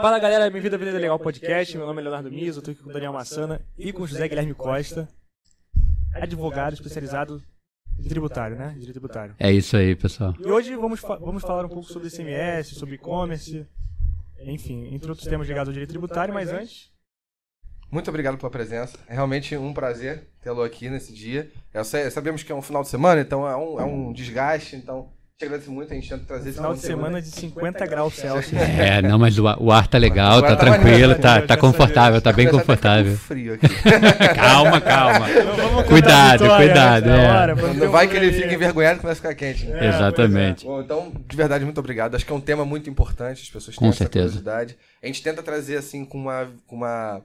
Fala galera, bem-vindo ao Vida Legal Podcast. Meu nome é Leonardo Miso, eu tô aqui com o Daniel Massana e com o José Guilherme Costa, advogado especializado em tributário, né? Direito tributário. É isso aí, pessoal. E hoje vamos falar um pouco sobre ICMS, sobre e-commerce, enfim, entre outros temas ligados ao direito tributário, mas antes... Muito obrigado pela presença. É realmente um prazer tê-lo aqui nesse dia. Sabemos que é um final de semana, então é um desgaste, então te agradeço muito, a gente tenta trazer esse final de semana de 50 graus Celsius. Não, mas o ar tá legal, tá tranquilo, tá confortável, tá bem confortável. Tá frio aqui. Calma. Cuidado. Não vai que ele fique envergonhado e começa a ficar quente, né? Exatamente. Bom, então, de verdade, muito obrigado. Acho que é um tema muito importante, as pessoas têm essa curiosidade. A gente tenta trazer, assim, com uma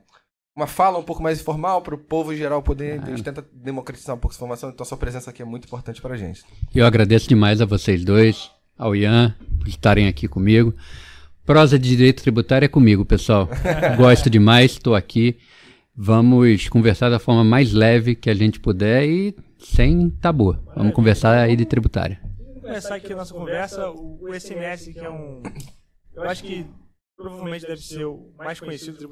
fala um pouco mais informal para o povo em geral poder... A gente tenta democratizar um pouco essa informação, então a sua presença aqui é muito importante para a gente. Eu agradeço demais a vocês dois, ao Ian, por estarem aqui comigo. Prosa de direito tributário é comigo, pessoal. Gosto demais, estou aqui. Vamos conversar da forma mais leve que a gente puder e sem tabu. Vamos conversar aí de tributário. Vamos começar aqui a nossa conversa. O ICMS, que é um... Eu acho que provavelmente deve ser o mais conhecido,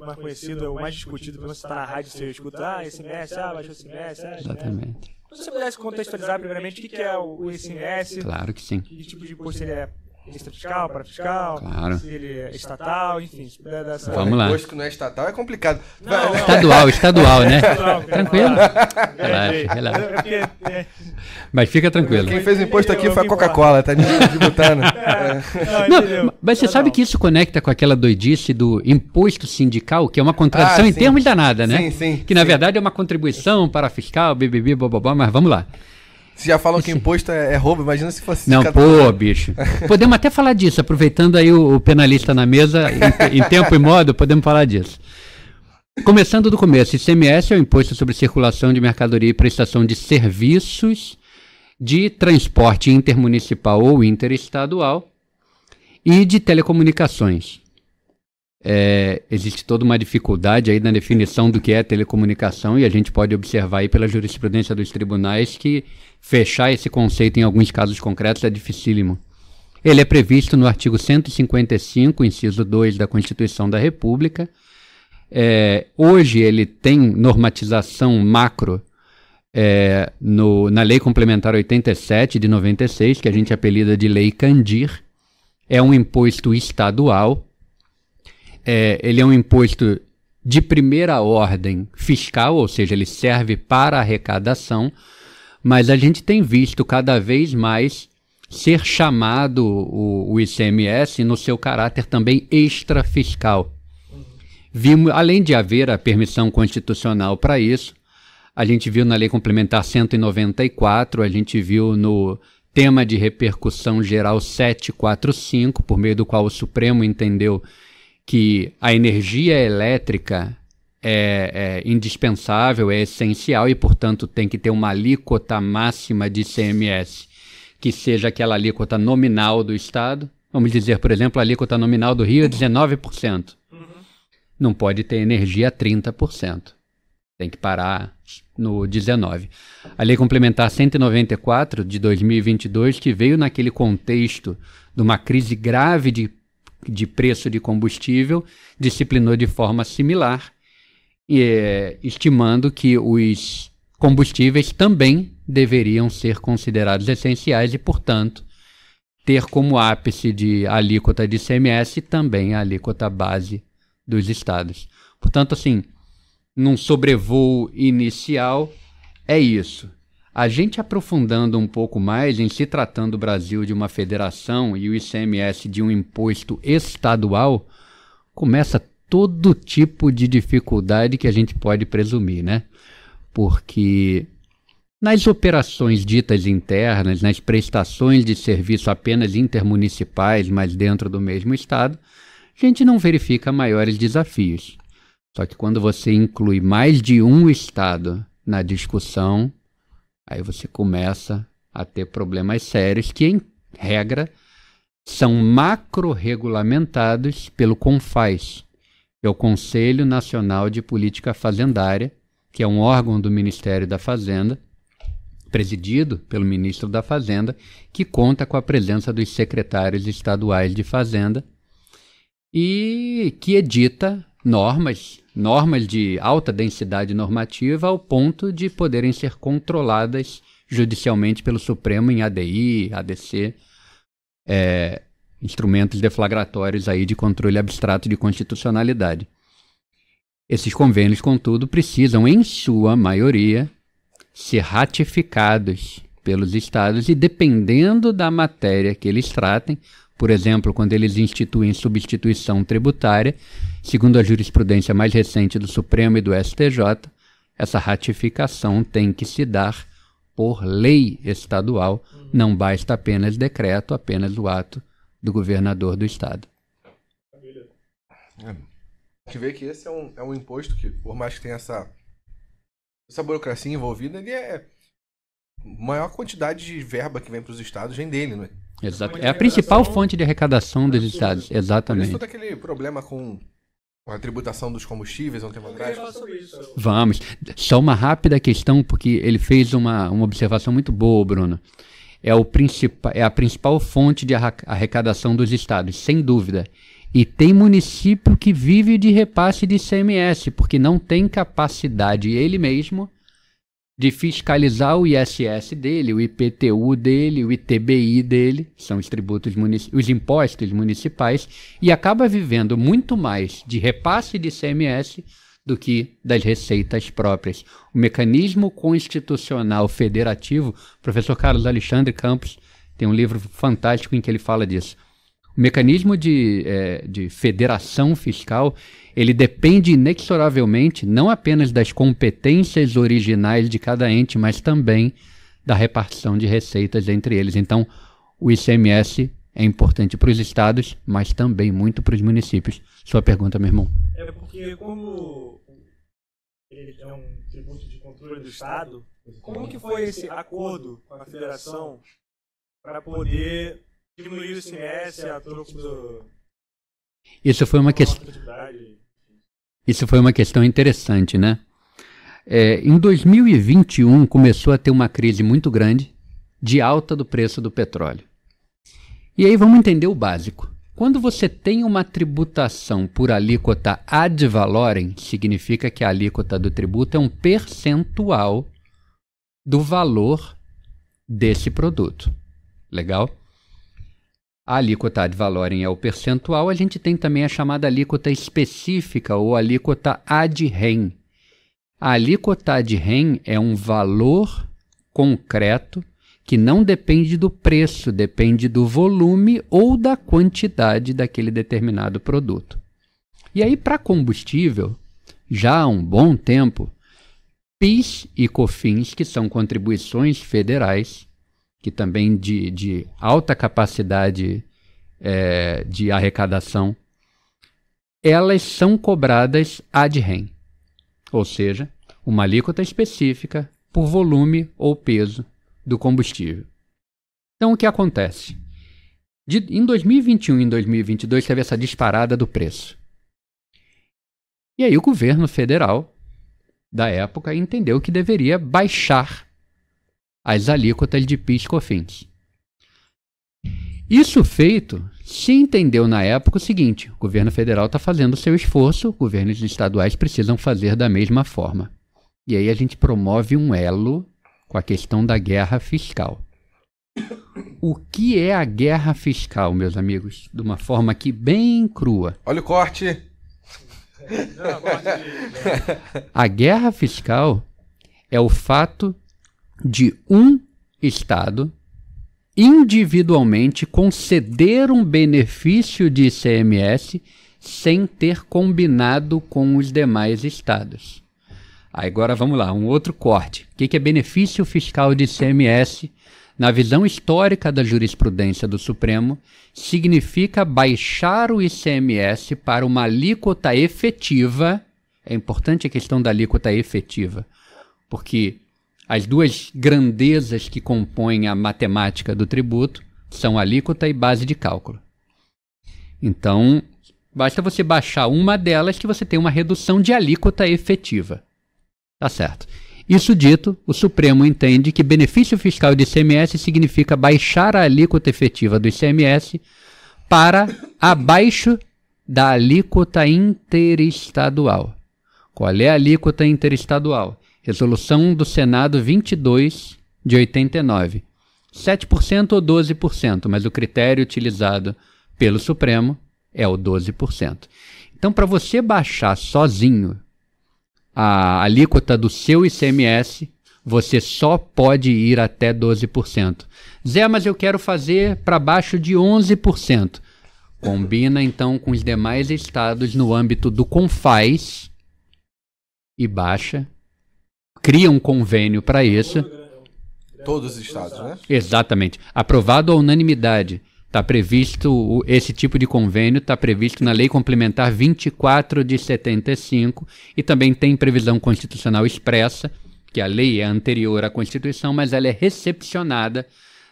o mais discutido, quando você está na rádio, você escuta, ICMS, baixou ICMS, Exatamente. Se você pudesse contextualizar primeiramente o que é o ICMS, claro que sim. Que tipo de imposto ele é extrafiscal, parafiscal, claro. Se ele é estatal, enfim, se puder dar essa... Vamos lá. Imposto que não é estatal é complicado. Estadual, né? Tranquilo? Relaxa. Mas fica tranquilo. Quem fez o imposto aqui foi a Coca-Cola, tá tributando. Mas você sabe que isso conecta com aquela doidice do imposto sindical, que é uma contradição em termos danada, né? Sim. Que na verdade é uma contribuição para fiscal, bababá, mas vamos lá. Se já falam que imposto é roubo, imagina se fosse... Não, bicho. Podemos até falar disso, aproveitando aí o penalista na mesa, em tempo e modo, podemos falar disso. Começando do começo, ICMS é o Imposto sobre Circulação de Mercadoria e Prestação de Serviços de transporte intermunicipal ou interestadual e de telecomunicações. Existe toda uma dificuldade aí na definição do que é telecomunicação e a gente pode observar aí pela jurisprudência dos tribunais que fechar esse conceito em alguns casos concretos é dificílimo. Ele é previsto no artigo 155, inciso 2 da Constituição da República. Hoje ele tem normatização macro na Lei Complementar 87 de 96, que a gente apelida de Lei Candir. É um imposto estadual. Ele é um imposto de primeira ordem fiscal, ou seja, ele serve para arrecadação, mas a gente tem visto cada vez mais ser chamado o ICMS no seu caráter também extrafiscal. Além de haver a permissão constitucional para isso, a gente viu na Lei Complementar 194, a gente viu no tema de repercussão geral 745, por meio do qual o Supremo entendeu que a energia elétrica é indispensável, é essencial e, portanto, tem que ter uma alíquota máxima de ICMS, que seja aquela alíquota nominal do Estado. Vamos dizer, por exemplo, a alíquota nominal do Rio é 19%. Não pode ter energia a 30%. Tem que parar no 19%. A Lei Complementar 194 de 2022, que veio naquele contexto de uma crise grave de preço de combustível, disciplinou de forma similar, estimando que os combustíveis também deveriam ser considerados essenciais e, portanto, ter como ápice de alíquota de ICMS também a alíquota base dos estados. Portanto, assim, num sobrevoo inicial, é isso. A gente aprofundando um pouco mais, em se tratando o Brasil de uma federação e o ICMS de um imposto estadual, começa todo tipo de dificuldade que a gente pode presumir, né? Porque nas operações ditas internas, nas prestações de serviço apenas intermunicipais, mas dentro do mesmo estado, a gente não verifica maiores desafios. Só que quando você inclui mais de um estado na discussão, aí você começa a ter problemas sérios que, em regra, são macro-regulamentados pelo CONFAZ, que é o Conselho Nacional de Política Fazendária, que é um órgão do Ministério da Fazenda, presidido pelo ministro da Fazenda, que conta com a presença dos secretários estaduais de Fazenda. e que edita normas de alta densidade normativa ao ponto de poderem ser controladas judicialmente pelo Supremo em ADI, ADC, instrumentos deflagratórios aí de controle abstrato de constitucionalidade. Esses convênios, contudo, precisam, em sua maioria, ser ratificados pelos estados e, dependendo da matéria que eles tratem, por exemplo, quando eles instituem substituição tributária, segundo a jurisprudência mais recente do Supremo e do STJ, essa ratificação tem que se dar por lei estadual, não basta apenas decreto, apenas o ato do governador do estado. A gente vê que esse é um imposto que, por mais que tenha essa burocracia envolvida, ele é a maior quantidade de verba que vem para os estados vem dele, não é? Exato. É a principal fonte de arrecadação dos estados, exatamente. Por isso todo aquele problema com a tributação dos combustíveis há um tempo atrás. Vamos. Só uma rápida questão, porque ele fez uma observação muito boa, Bruno. É a principal fonte de arrecadação dos estados, sem dúvida. E tem município que vive de repasse de ICMS, porque não tem capacidade ele mesmo de fiscalizar o ISS dele, o IPTU dele, o ITBI dele, são os tributos os impostos municipais, e acaba vivendo muito mais de repasse de ICMS do que das receitas próprias. O mecanismo constitucional federativo, o professor Carlos Alexandre Campos tem um livro fantástico em que ele fala disso. O mecanismo de federação fiscal, ele depende inexoravelmente não apenas das competências originais de cada ente, mas também da repartição de receitas entre eles. Então, o ICMS é importante para os estados, mas também muito para os municípios. Sua pergunta, meu irmão. É porque como ele é um tributo de controle do estado, como que foi esse acordo com a federação para poder diminuir o ICMS a troco do... Isso foi uma questão interessante, né? Em 2021 começou a ter uma crise muito grande de alta do preço do petróleo. E aí vamos entender o básico. Quando você tem uma tributação por alíquota ad valorem, significa que a alíquota do tributo é um percentual do valor desse produto. Legal? A alíquota ad valorem é o percentual, a gente tem também a chamada alíquota específica ou alíquota ad rem. A alíquota ad rem é um valor concreto que não depende do preço, depende do volume ou da quantidade daquele determinado produto. E aí, para combustível, já há um bom tempo, PIS e COFINS, que são contribuições federais, que também de alta capacidade de arrecadação, elas são cobradas ad rem, ou seja, uma alíquota específica por volume ou peso do combustível. Então, o que acontece? Em 2021 e em 2022 teve essa disparada do preço. E aí o governo federal da época entendeu que deveria baixar as alíquotas de PIS e COFINS. Isso feito, se entendeu na época o seguinte: o governo federal está fazendo o seu esforço, governos estaduais precisam fazer da mesma forma. E aí a gente promove um elo com a questão da guerra fiscal. O que é a guerra fiscal, meus amigos? De uma forma aqui bem crua. Olha o corte! A guerra fiscal é o fato de um Estado individualmente conceder um benefício de ICMS sem ter combinado com os demais estados. Agora vamos lá, um outro corte. O que é benefício fiscal de ICMS? Na visão histórica da jurisprudência do Supremo, significa baixar o ICMS para uma alíquota efetiva. É importante a questão da alíquota efetiva, porque as duas grandezas que compõem a matemática do tributo são alíquota e base de cálculo. Então, basta você baixar uma delas que você tem uma redução de alíquota efetiva. Tá certo. Isso dito, o Supremo entende que benefício fiscal de ICMS significa baixar a alíquota efetiva do ICMS para abaixo da alíquota interestadual. Qual é a alíquota interestadual? Resolução do Senado 22 de 89. 7% ou 12%, mas o critério utilizado pelo Supremo é o 12%. Então, para você baixar sozinho a alíquota do seu ICMS, você só pode ir até 12%. Zé, mas eu quero fazer para baixo de 11%. Combina, então, com os demais estados no âmbito do CONFAS e baixa. Cria um convênio para isso. Todos os estados, né? Exatamente. Aprovado à unanimidade. Está previsto, esse tipo de convênio está previsto na Lei Complementar 24 de 75 e também tem previsão constitucional expressa, que a lei é anterior à Constituição, mas ela é recepcionada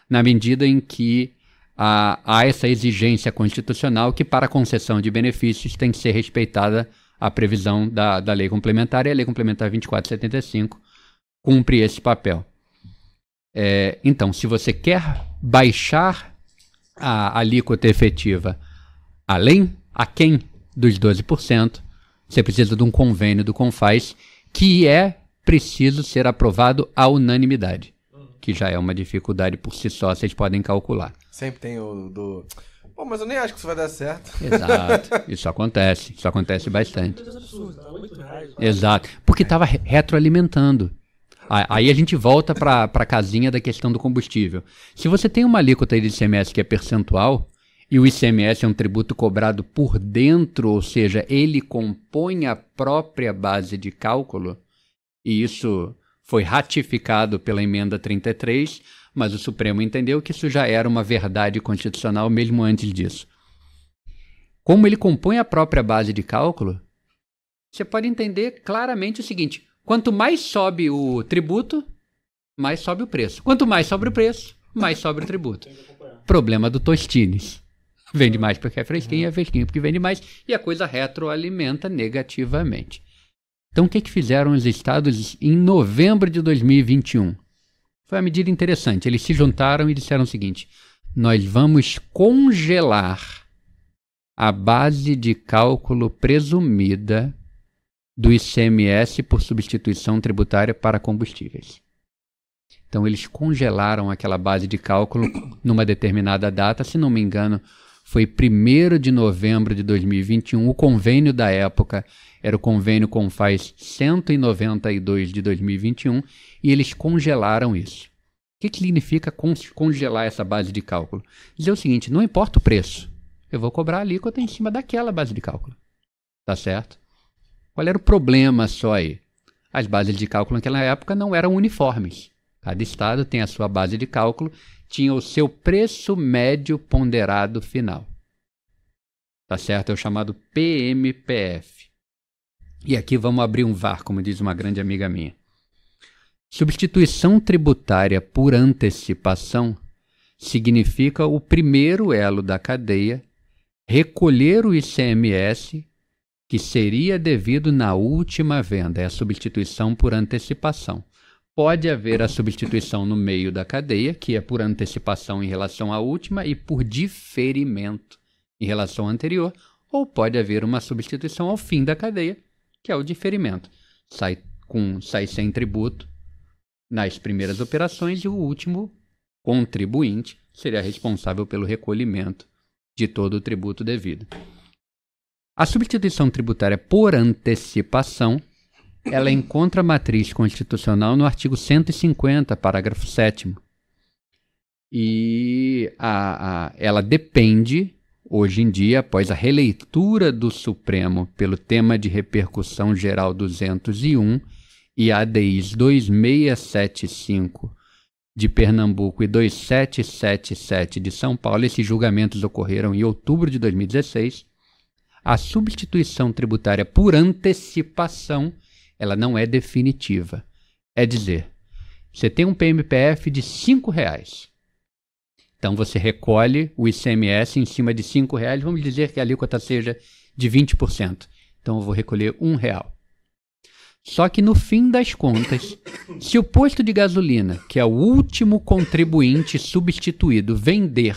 na medida em que há essa exigência constitucional que para a concessão de benefícios tem que ser respeitada a previsão da Lei Complementar, e a Lei Complementar 24 de 75 cumpre esse papel. Então, se você quer baixar a alíquota efetiva aquém dos 12%, você precisa de um convênio do CONFAS que é preciso ser aprovado à unanimidade, que já é uma dificuldade por si só, vocês podem calcular. Sempre tem o do... Pô, mas eu nem acho que isso vai dar certo. Exato, isso acontece bastante. Exato, porque estava retroalimentando. Aí a gente volta para a casinha da questão do combustível. Se você tem uma alíquota de ICMS que é percentual, e o ICMS é um tributo cobrado por dentro, ou seja, ele compõe a própria base de cálculo, e isso foi ratificado pela emenda 33, mas o Supremo entendeu que isso já era uma verdade constitucional mesmo antes disso. Como ele compõe a própria base de cálculo, você pode entender claramente o seguinte: quanto mais sobe o tributo, mais sobe o preço. Quanto mais sobe o preço, mais sobe o tributo. Problema do Tostines. Vende mais porque é fresquinho, é fresquinho porque vende mais, e a coisa retroalimenta negativamente. Então, o que fizeram os estados em novembro de 2021? Foi uma medida interessante. Eles se juntaram e disseram o seguinte: nós vamos congelar a base de cálculo presumida do ICMS por substituição tributária para combustíveis. Então, eles congelaram aquela base de cálculo numa determinada data, se não me engano, foi 1º de novembro de 2021. O convênio da época era o convênio CONFAS 192 de 2021 e eles congelaram isso. O que significa congelar essa base de cálculo? Dizer o seguinte: não importa o preço, eu vou cobrar a alíquota em cima daquela base de cálculo. Tá certo? Qual era o problema só aí? As bases de cálculo naquela época não eram uniformes. Cada estado tem a sua base de cálculo, tinha o seu preço médio ponderado final. Tá certo? É o chamado PMPF. E aqui vamos abrir um VAR, como diz uma grande amiga minha. Substituição tributária por antecipação significa o primeiro elo da cadeia recolher o ICMS que seria devido na última venda. É a substituição por antecipação. Pode haver a substituição no meio da cadeia, que é por antecipação em relação à última e por diferimento em relação à anterior, ou pode haver uma substituição ao fim da cadeia, que é o diferimento. Sai sem tributo nas primeiras operações e o último contribuinte seria responsável pelo recolhimento de todo o tributo devido. A substituição tributária por antecipação, ela encontra matriz constitucional no artigo 150, parágrafo 7º. E ela depende, hoje em dia, após a releitura do Supremo pelo tema de repercussão geral 201 e ADIs 2675 de Pernambuco e 2777 de São Paulo, esses julgamentos ocorreram em outubro de 2016, a substituição tributária por antecipação, ela não é definitiva. É dizer, você tem um PMPF de R$5. Então você recolhe o ICMS em cima de R$5, vamos dizer que a alíquota seja de 20%. Então eu vou recolher R$1. Só que no fim das contas, se o posto de gasolina, que é o último contribuinte substituído, vender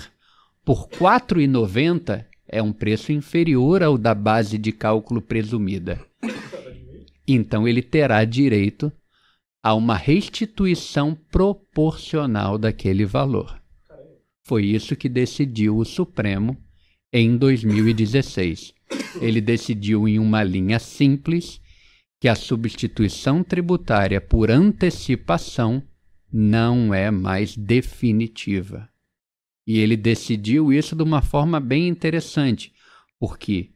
por R$4,90, é um preço inferior ao da base de cálculo presumida. Então ele terá direito a uma restituição proporcional daquele valor. Foi isso que decidiu o Supremo em 2016. Ele decidiu em uma linha simples que a substituição tributária por antecipação não é mais definitiva. E ele decidiu isso de uma forma bem interessante, porque,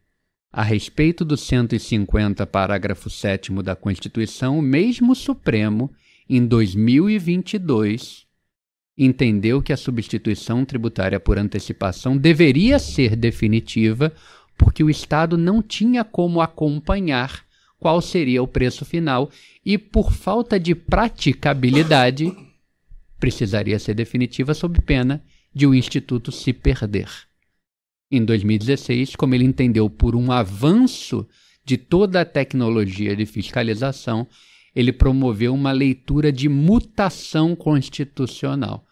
a respeito do 150, parágrafo 7º da Constituição, o mesmo Supremo, em 2022, entendeu que a substituição tributária por antecipação deveria ser definitiva, porque o Estado não tinha como acompanhar qual seria o preço final e, por falta de praticabilidade, precisaria ser definitiva sob pena de o Instituto se perder. Em 2016, como ele entendeu por um avanço de toda a tecnologia de fiscalização, ele promoveu uma leitura de mutação constitucional.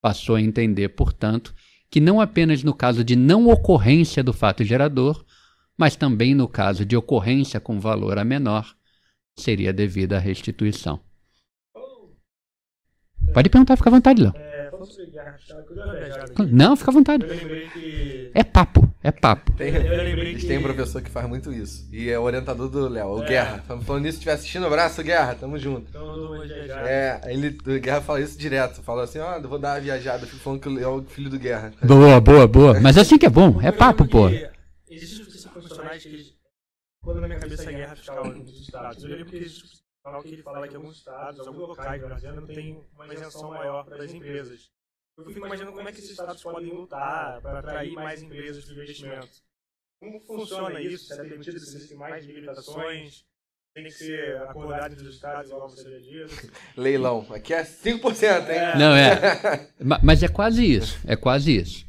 Passou a entender, portanto, que não apenas no caso de não ocorrência do fato gerador, mas também no caso de ocorrência com valor a menor, seria devida a restituição. Pode perguntar, fica à vontade, Léo. Não, fica à vontade. Eu lembrei que... É papo, é papo. Tem um professor que faz muito isso. E é o orientador do Léo, o Guerra. Falando nisso, se estiver assistindo, abraço, Guerra, tamo junto. O Guerra fala isso direto. Fala assim, eu vou dar uma viajada, fico falando que é o filho do Guerra. Boa. Mas assim que é bom, é papo, pô. Existem profissionais que, quando na minha cabeça a guerra fiscal nos estados, eu lembro que existe que ele fala que alguns estados, alguns locais da Brasília não tem uma isenção maior para as empresas. Eu fico imaginando como é que esses estados podem lutar para atrair mais empresas para investimento. Como funciona isso? Se é permitido que existem mais limitações? Tem que ser acordado entre os estados, igual você já disse? Leilão. Aqui é 5%, hein? Não, mas é quase isso.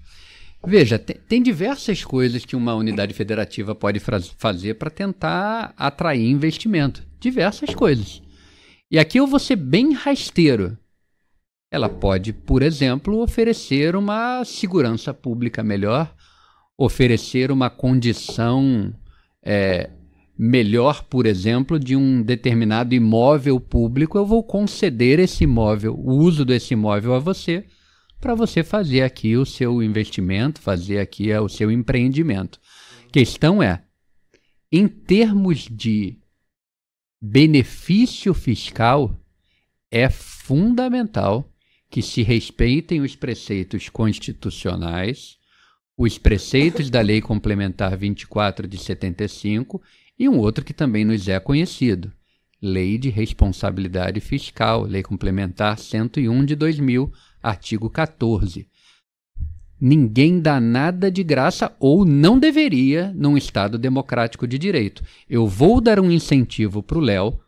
Veja, tem diversas coisas que uma unidade federativa pode fazer para tentar atrair investimento. Diversas coisas. E aqui eu vou ser bem rasteiro. Ela pode, por exemplo, oferecer uma segurança pública melhor, oferecer uma condição melhor, por exemplo, de um determinado imóvel público. Eu vou conceder esse imóvel, o uso desse imóvel a você, para você fazer aqui o seu investimento, fazer aqui o seu empreendimento. A questão é, em termos de benefício fiscal, é fundamental que se respeitem os preceitos constitucionais, os preceitos da Lei Complementar 24 de 75 e um outro que também nos é conhecido, Lei de Responsabilidade Fiscal, Lei Complementar 101 de 2000, artigo 14. Ninguém dá nada de graça ou não deveria num Estado democrático de direito. Eu vou dar um incentivo para o Léo,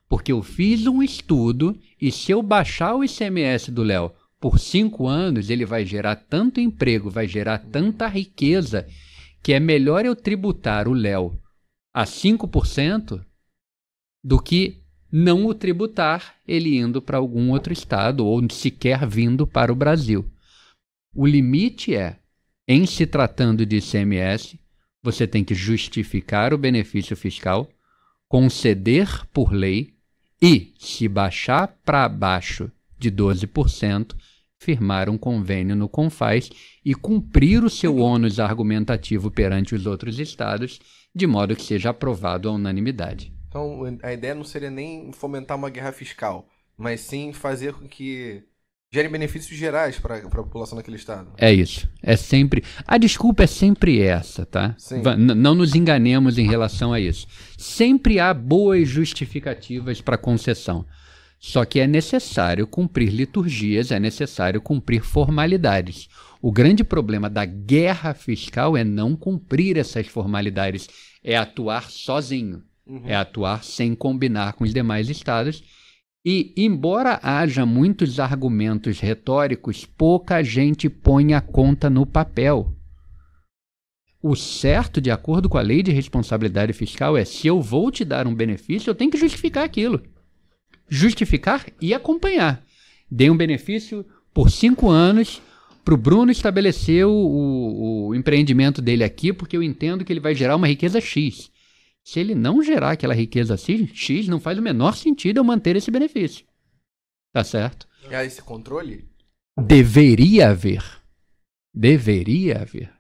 porque eu fiz um estudo e se eu baixar o ICMS do Léo por 5 anos, ele vai gerar tanto emprego, vai gerar tanta riqueza, que é melhor eu tributar o Léo a 5% do que não o tributar ele indo para algum outro estado ou sequer vindo para o Brasil. O limite é, em se tratando de ICMS, você tem que justificar o benefício fiscal, conceder por lei e, se baixar para baixo de 12%, firmar um convênio no CONFAS e cumprir o seu ônus argumentativo perante os outros estados, de modo que seja aprovado à unanimidade. Então, a ideia não seria nem fomentar uma guerra fiscal, mas sim fazer com que gere benefícios gerais para a população daquele estado. É isso. É sempre... A desculpa é sempre essa, tá? Não nos enganemos em relação a isso. Sempre há boas justificativas para concessão. Só que é necessário cumprir liturgias, é necessário cumprir formalidades. O grande problema da guerra fiscal é não cumprir essas formalidades, é atuar sozinho. É atuar sem combinar com os demais estados. E, embora haja muitos argumentos retóricos, pouca gente põe a conta no papel. O certo, de acordo com a Lei de Responsabilidade Fiscal, é se eu vou te dar um benefício, eu tenho que justificar aquilo. Justificar e acompanhar. Dei um benefício por 5 anos, para o Bruno estabelecer o empreendimento dele aqui, porque eu entendo que ele vai gerar uma riqueza X. Se ele não gerar aquela riqueza X, não faz o menor sentido eu manter esse benefício. Tá certo? E aí esse controle? Deveria haver. Deveria haver.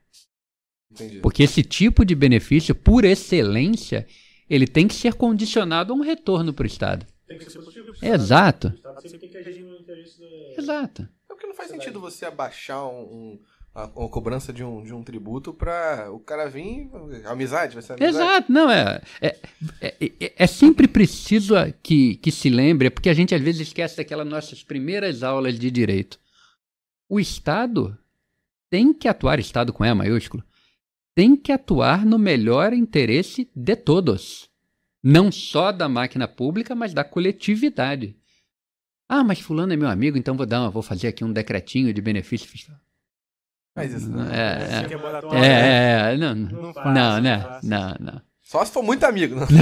Entendi. Porque esse tipo de benefício, por excelência, ele tem que ser condicionado a um retorno para o Estado. Tem que ser positivo. Exato. O Estado sempre tem que agir no interesse do... Exato. É porque não faz sentido você abaixar a cobrança de um tributo para o cara vir... Amizade, vai ser amizade. Exato. Não, é sempre preciso que se lembre, porque a gente às vezes esquece daquelas nossas primeiras aulas de direito. O Estado tem que atuar, Estado com E maiúsculo, tem que atuar no melhor interesse de todos. Não só da máquina pública, mas da coletividade. Ah, mas fulano é meu amigo, então vou fazer aqui um decretinho de benefício fiscal. Mas isso Não. Só se for muito amigo. Não. Se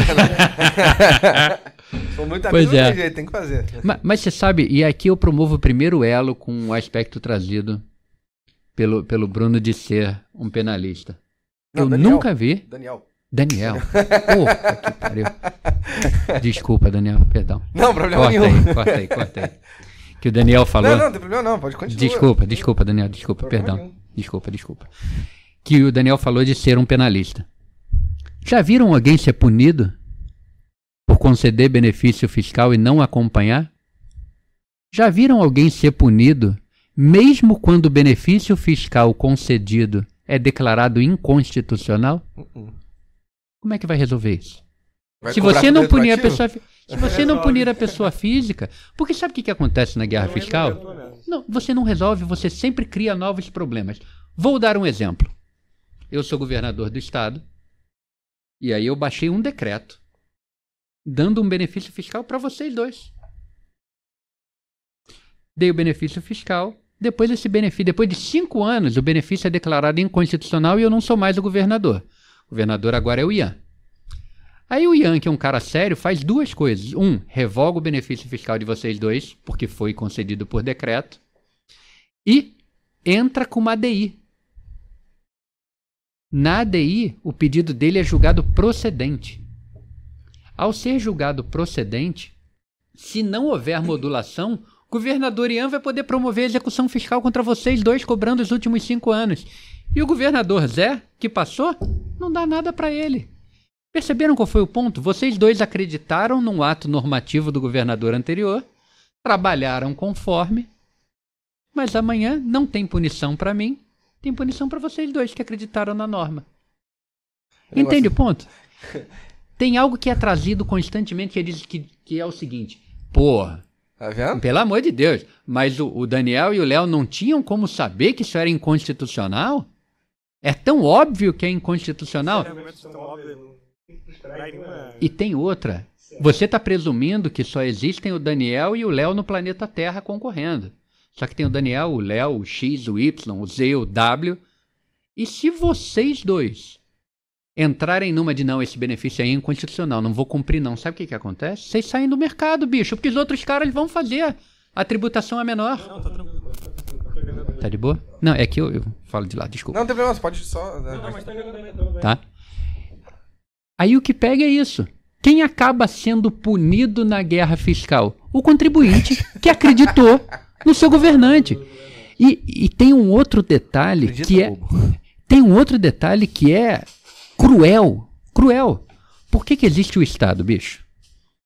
for muito amigo, Pois não é. tem jeito, tem que fazer. Mas você sabe, e aqui eu promovo o primeiro elo com o aspecto trazido pelo Bruno de ser um penalista. Não, Eu Daniel. nunca vi... Daniel. Porra, que pariu. Desculpa, Daniel, perdão. Não, problema nenhum. Corta aí. Que o Daniel falou... Não tem problema não, pode continuar. Desculpa, Daniel, desculpa, Problema perdão. nenhum. Desculpa. Que o Daniel falou de ser um penalista. Já viram alguém ser punido por conceder benefício fiscal e não acompanhar? Já viram alguém ser punido mesmo quando o benefício fiscal concedido é declarado inconstitucional? Como é que vai resolver isso? Vai Se cobrar você não punir a retroativo? pessoa, se você não punir a pessoa física, porque sabe o que acontece na guerra fiscal? Não, você não resolve, você sempre cria novos problemas. Vou dar um exemplo. Eu sou governador do estado e aí eu baixei um decreto dando um benefício fiscal para vocês dois. Dei o benefício fiscal. Depois de 5 anos, o benefício é declarado inconstitucional e eu não sou mais o governador. O governador agora é o Ian. Aí o Ian, que é um cara sério, faz 2 coisas. Revoga o benefício fiscal de vocês dois, porque foi concedido por decreto. E entra com uma ADI. Na ADI, o pedido dele é julgado procedente. Ao ser julgado procedente, se não houver modulação, o governador Ian vai poder promover a execução fiscal contra vocês dois, cobrando os últimos 5 anos. E o governador Zé, que passou, não dá nada para ele. Perceberam qual foi o ponto? Vocês dois acreditaram num ato normativo do governador anterior, trabalharam conforme, mas amanhã não tem punição para mim, tem punição para vocês dois que acreditaram na norma. Entende o ponto? Tem algo que é trazido constantemente que é o seguinte: porra, tá vendo? Pelo amor de Deus, mas o Daniel e o Léo não tinham como saber que isso era inconstitucional? É tão óbvio que é inconstitucional. E tem outra. Você está presumindo que só existem o Daniel e o Léo no planeta Terra concorrendo. Só que tem o Daniel, o Léo, o X, o Y, o Z, o W. E se vocês dois entrarem numa de não, esse benefício é inconstitucional, não vou cumprir não, sabe o que acontece? Vocês saem do mercado, bicho, porque os outros caras vão fazer. A tributação é menor. Não, tá tranquilo. Tá de boa? Não, é que eu falo de lá, desculpa. Não tem problema, você pode só... Não, mas tá jogando. Tá? Aí o que pega é isso. Quem acaba sendo punido na guerra fiscal? O contribuinte que acreditou no seu governante. E tem um outro detalhe que é cruel. Por que existe o Estado, bicho?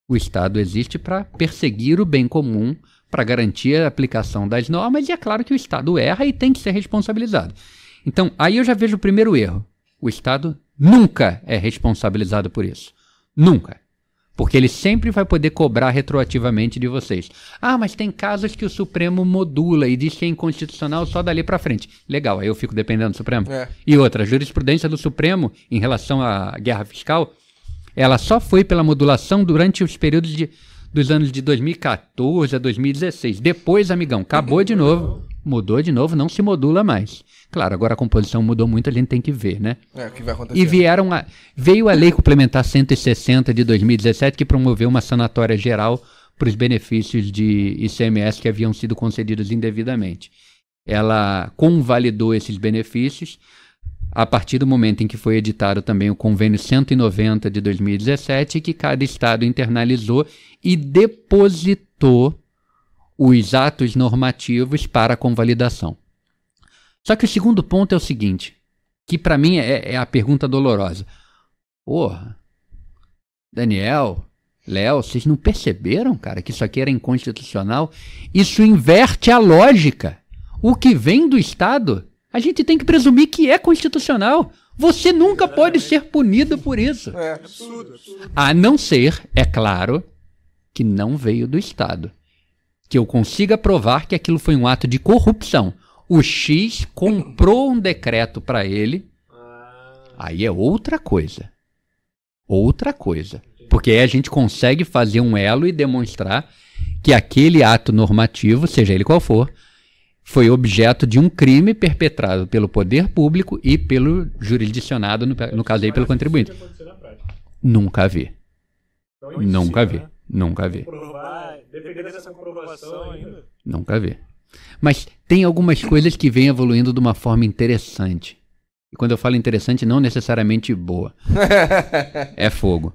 O Estado existe para perseguir o bem comum, para garantir a aplicação das normas, e é claro que o Estado erra e tem que ser responsabilizado. Então, aí eu já vejo o primeiro erro. O Estado nunca é responsabilizado por isso. Nunca. Porque ele sempre vai poder cobrar retroativamente de vocês. Ah, mas tem casos que o Supremo modula e diz que é inconstitucional só dali pra frente. Legal, aí eu fico dependendo do Supremo. E outra, a jurisprudência do Supremo em relação à guerra fiscal, ela só foi pela modulação durante os períodos dos anos de 2014 a 2016. Depois, amigão, acabou de novo, mudou de novo, não se modula mais. Claro, agora a composição mudou muito, a gente tem que ver, né? O que vai acontecer. E veio a Lei Complementar 160 de 2017, que promoveu uma sanatória geral para os benefícios de ICMS que haviam sido concedidos indevidamente. ela convalidou esses benefícios a partir do momento em que foi editado também o Convênio 190 de 2017, que cada estado internalizou e depositou os atos normativos para a convalidação. Só que o segundo ponto é o seguinte, que para mim é a pergunta dolorosa. Porra, Daniel, Léo, vocês não perceberam, cara, que isso aqui era inconstitucional? Isso inverte a lógica. O que vem do Estado, a gente tem que presumir que é constitucional. Você nunca pode ser punido por isso. É. Absurdo. A não ser, é claro, que não veio do Estado. Que eu consiga provar que aquilo foi um ato de corrupção. O X comprou um decreto para ele. Aí é outra coisa. Outra coisa. Porque aí a gente consegue fazer um elo e demonstrar que aquele ato normativo, seja ele qual for, foi objeto de um crime perpetrado pelo poder público e pelo jurisdicionado, no caso aí, pelo contribuinte. Nunca vi. Nunca vi. Nunca vi. Dependendo dessa comprovação ainda. Nunca vi. Mas tem algumas coisas que vêm evoluindo de uma forma interessante. E quando eu falo interessante, não necessariamente boa. É fogo.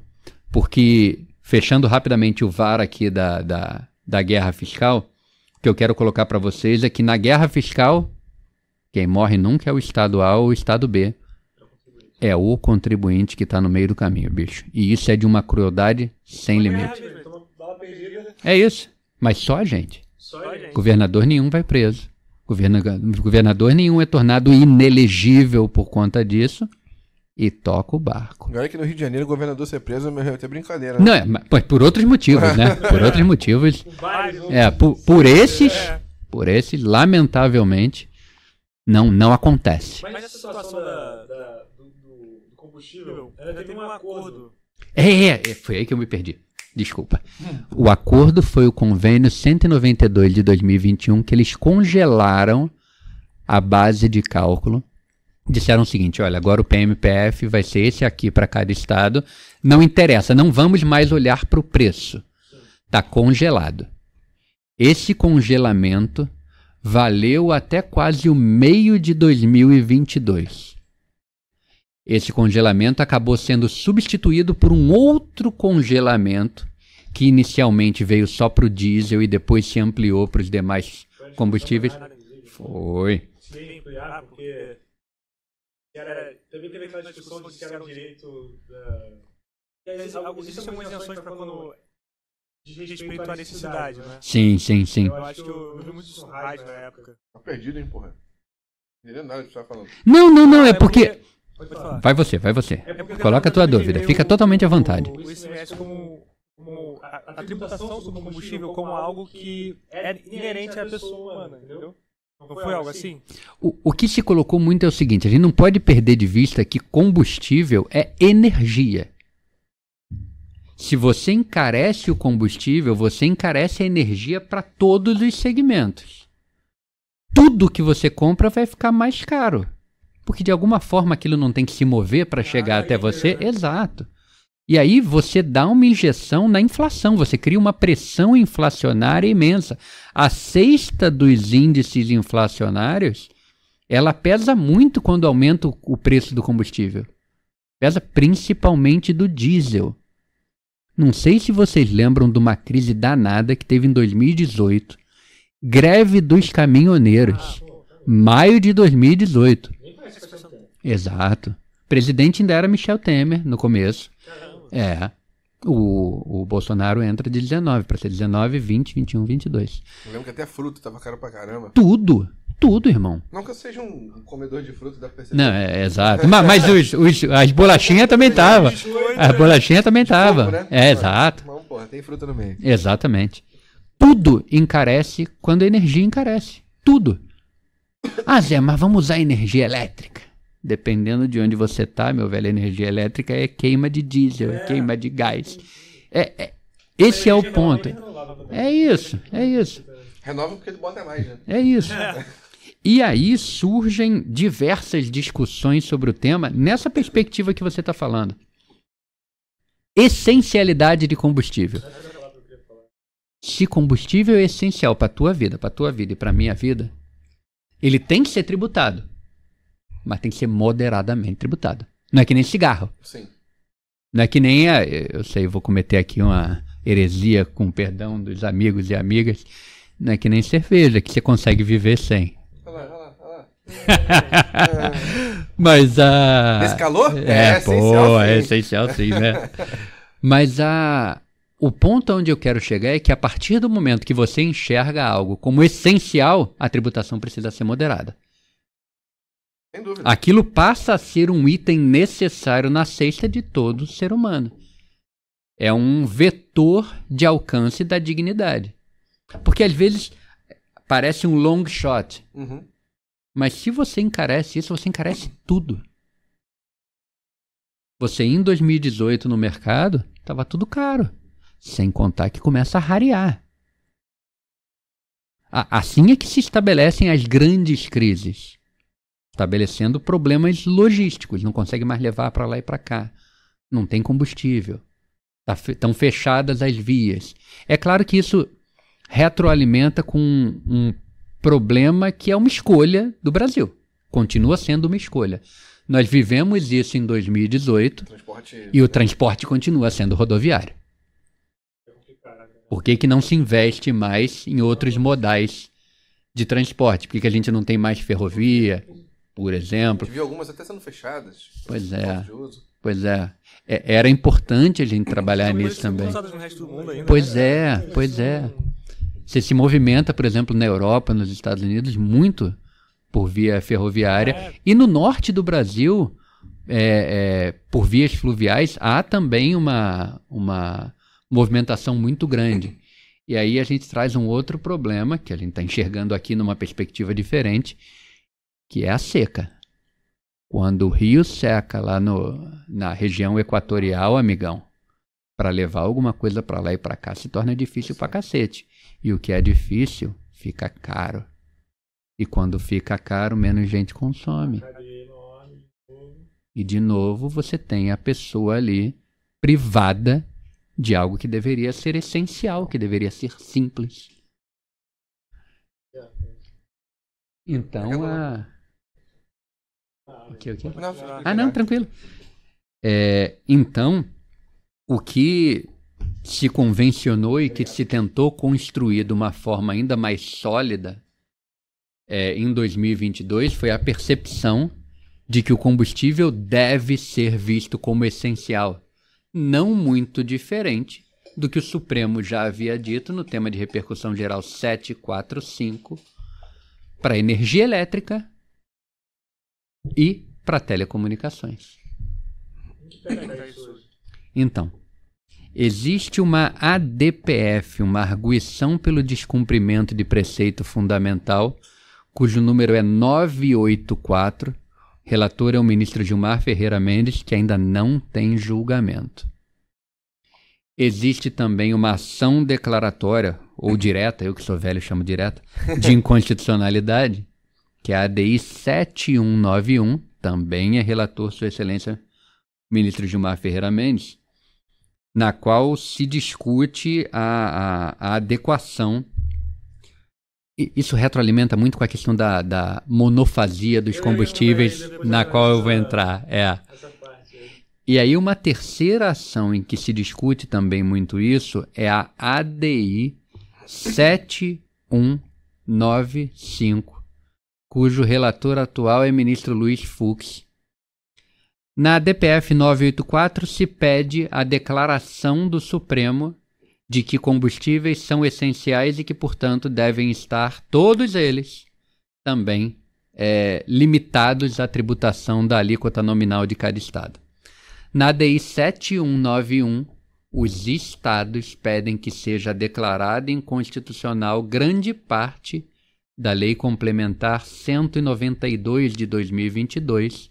Porque, fechando rapidamente o VAR aqui da guerra fiscal, o que eu quero colocar para vocês é que na guerra fiscal, quem morre nunca é o Estado A ou o Estado B. É o contribuinte que está no meio do caminho, bicho. E isso é de uma crueldade sem limite. É isso. Mas só a gente. Governador nenhum vai preso. Governador nenhum é tornado inelegível por conta disso e toca o barco. Agora que no Rio de Janeiro o governador ser preso é até brincadeira. Né? Não, mas por outros motivos, né? Por outros motivos. Por esses, lamentavelmente, não acontece. Mas essa situação do combustível, ela tem um acordo. Foi aí que eu me perdi. Desculpa. O acordo foi o Convênio 192 de 2021, que eles congelaram a base de cálculo. Disseram o seguinte, olha, agora o PMPF vai ser esse aqui para cada estado. Não interessa, não vamos mais olhar para o preço. Está congelado. Esse congelamento valeu até quase o meio de 2022. Esse congelamento acabou sendo substituído por um outro congelamento que inicialmente veio só para o diesel e depois se ampliou para os demais combustíveis. Foi. Porque também teve aquela discussão de se era um direito existem algumas isenções para quando diz respeito à necessidade, né? Sim. Eu acho que eu vi muito isso no rádio na época. Tá perdido, hein, porra? Não entendeu nada que você tá falando. Não, é porque... Vai você. É Coloca a tua dúvida, fica totalmente à vontade. O ICMS como a tributação sobre o combustível como algo que é inerente à pessoa humana, entendeu? Não foi algo assim? O que se colocou muito é o seguinte, a gente não pode perder de vista que combustível é energia. Se você encarece o combustível, você encarece a energia para todos os segmentos. Tudo que você compra vai ficar mais caro. Porque de alguma forma aquilo não tem que se mover para chegar até você. Exato. E aí você dá uma injeção na inflação, você cria uma pressão inflacionária imensa. A cesta dos índices inflacionários, ela pesa muito quando aumenta o preço do combustível. Pesa principalmente do diesel. Não sei se vocês lembram de uma crise danada que teve em 2018. Greve dos caminhoneiros. Maio de 2018. Exato. O presidente ainda era Michel Temer no começo. O Bolsonaro entra de 19, para ser 19, 20, 21, 22. Eu lembro que até fruta tava caro pra caramba. Tudo, irmão. Não que eu seja um comedor de fruta, dá pra perceber. Não, exato. Mas as bolachinhas também estavam. As bolachinhas também estavam. Né? Exato. Não, porra, tem fruta no meio. Exatamente. Tudo encarece quando a energia encarece. Tudo. Zé, mas vamos usar energia elétrica. Dependendo de onde você tá, meu velho, a energia elétrica é queima de diesel, é queima de gás. Esse é o ponto. É isso. Renova porque tu bota mais, né? É isso. E aí surgem diversas discussões sobre o tema nessa perspectiva que você está falando. Essencialidade de combustível. Se combustível é essencial para a tua vida e para a minha vida, Ele tem que ser tributado, mas tem que ser moderadamente tributado. Não é que nem cigarro. Sim. Não é que nem, eu sei, vou cometer aqui uma heresia com perdão dos amigos e amigas, não é que nem cerveja, que você consegue viver sem. Olha lá. Mas Nesse calor? É essencial sim, né? Mas o ponto onde eu quero chegar é que a partir do momento que você enxerga algo como essencial, a tributação precisa ser moderada. Sem dúvida. Aquilo passa a ser um item necessário na cesta de todo ser humano. É um vetor de alcance da dignidade. Porque às vezes parece um long shot. Uhum. Mas se você encarece isso, você encarece tudo. Você em 2018 no mercado, estava tudo caro. Sem contar que começa a rarear. Assim é que se estabelecem as grandes crises. Estabelecendo problemas logísticos. Não consegue mais levar para lá e para cá. Não tem combustível. Estão fechadas as vias. É claro que isso retroalimenta com um problema que é uma escolha do Brasil. Continua sendo uma escolha. Nós vivemos isso em 2018 e o transporte continua sendo rodoviário. Por que não se investe mais em outros modais de transporte? Por que a gente não tem mais ferrovia, por exemplo? A gente viu algumas até sendo fechadas. Pois é. Era importante a gente trabalhar nisso também. Pois é. Você se movimenta, por exemplo, na Europa, nos Estados Unidos, muito por via ferroviária. E no norte do Brasil, por vias fluviais, há também uma movimentação muito grande. E aí a gente traz um outro problema, que a gente está enxergando aqui numa perspectiva diferente, que é a seca. Quando o rio seca lá na região equatorial, amigão, para levar alguma coisa para lá e para cá se torna difícil pra cacete. E o que é difícil fica caro. E quando fica caro, menos gente consome. E de novo você tem a pessoa ali privada de algo que deveria ser essencial, que deveria ser simples. Então, Ok. Não, tranquilo. Então, o que se convencionou e que se tentou construir de uma forma ainda mais sólida em 2022 foi a percepção de que o combustível deve ser visto como essencial, não muito diferente do que o Supremo já havia dito no tema de repercussão geral 745 para energia elétrica e para telecomunicações. Então, existe uma ADPF, uma arguição pelo descumprimento de preceito fundamental, cujo número é 984, relator é o ministro Gilmar Ferreira Mendes, que ainda não tem julgamento. Existe também uma ação declaratória, ou direta, eu que sou velho chamo direta, de inconstitucionalidade, que é a ADI 7191, também é relator Sua Excelência ministro Gilmar Ferreira Mendes, na qual se discute a adequação. Isso retroalimenta muito com a questão da monofasia dos combustíveis, na qual eu vou entrar. E aí uma terceira ação em que se discute também muito isso é a ADI 7195, cujo relator atual é ministro Luiz Fux. Na DPF 984 se pede a declaração do Supremo de que combustíveis são essenciais e que, portanto, devem estar, todos eles, também limitados à tributação da alíquota nominal de cada estado. Na ADI 7191, os estados pedem que seja declarada inconstitucional grande parte da Lei Complementar 192 de 2022,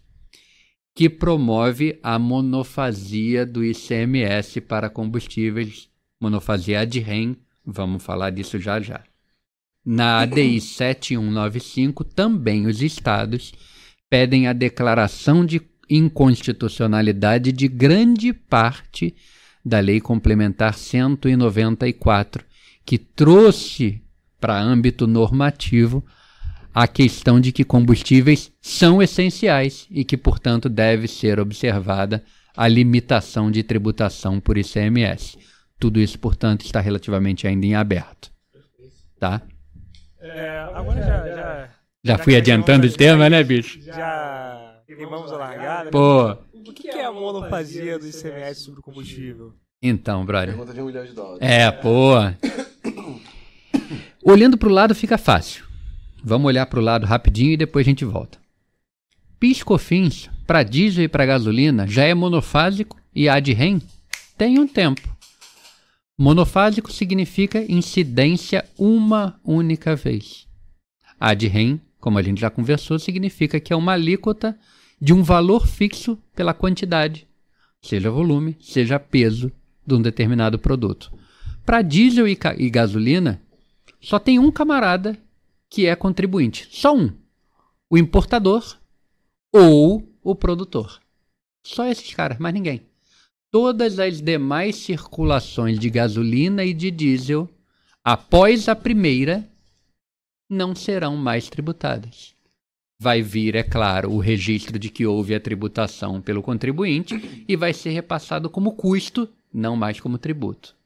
que promove a monofasia do ICMS para combustíveis, monofasia ad rem, vamos falar disso já já. Na ADI 7195, também os estados pedem a declaração de inconstitucionalidade de grande parte da Lei Complementar 194, que trouxe para âmbito normativo a questão de que combustíveis são essenciais e que, portanto, deve ser observada a limitação de tributação por ICMS. Tudo isso, portanto, está relativamente ainda em aberto. Tá? Agora já fui adiantando o tema, né, bicho? Já queimamos a largada. Pô. O que é a monofasia do ICMS sobre o combustível? Então, brother. Pergunta de $1 milhão. Pô. Olhando para o lado fica fácil. Vamos olhar para o lado rapidinho e depois a gente volta. PIS/COFINS para diesel e para gasolina já é monofásico e ad rem tem um tempo. Monofásico significa incidência uma única vez. Ad rem, como a gente já conversou, significa que é uma alíquota de um valor fixo pela quantidade, seja volume, seja peso de um determinado produto. Para diesel e gasolina, só tem um camarada que é contribuinte. Só um. O importador ou o produtor. Só esses caras, mais ninguém. Todas as demais circulações de gasolina e de diesel, após a primeira, não serão mais tributadas. Vai vir, é claro, o registro de que houve a tributação pelo contribuinte e vai ser repassado como custo, não mais como tributo.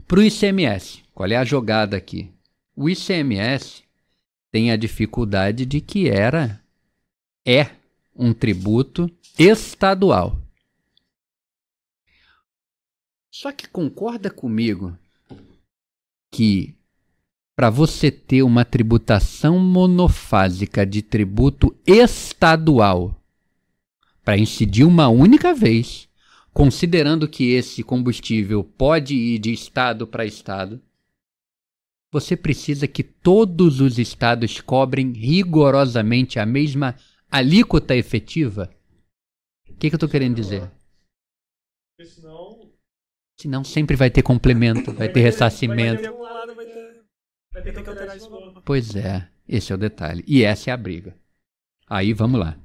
Para o ICMS, qual é a jogada aqui? O ICMS tem a dificuldade de que é um tributo estadual. Só que concorda comigo que para você ter uma tributação monofásica de tributo estadual, para incidir uma única vez, considerando que esse combustível pode ir de estado para estado, você precisa que todos os estados cobrem rigorosamente a mesma alíquota efetiva? O que eu estou querendo dizer? Senão sempre vai ter complemento, vai ter ressarcimento. Vai ter que alterar isso. Pois é, esse é o detalhe. E essa é a briga. Aí vamos lá.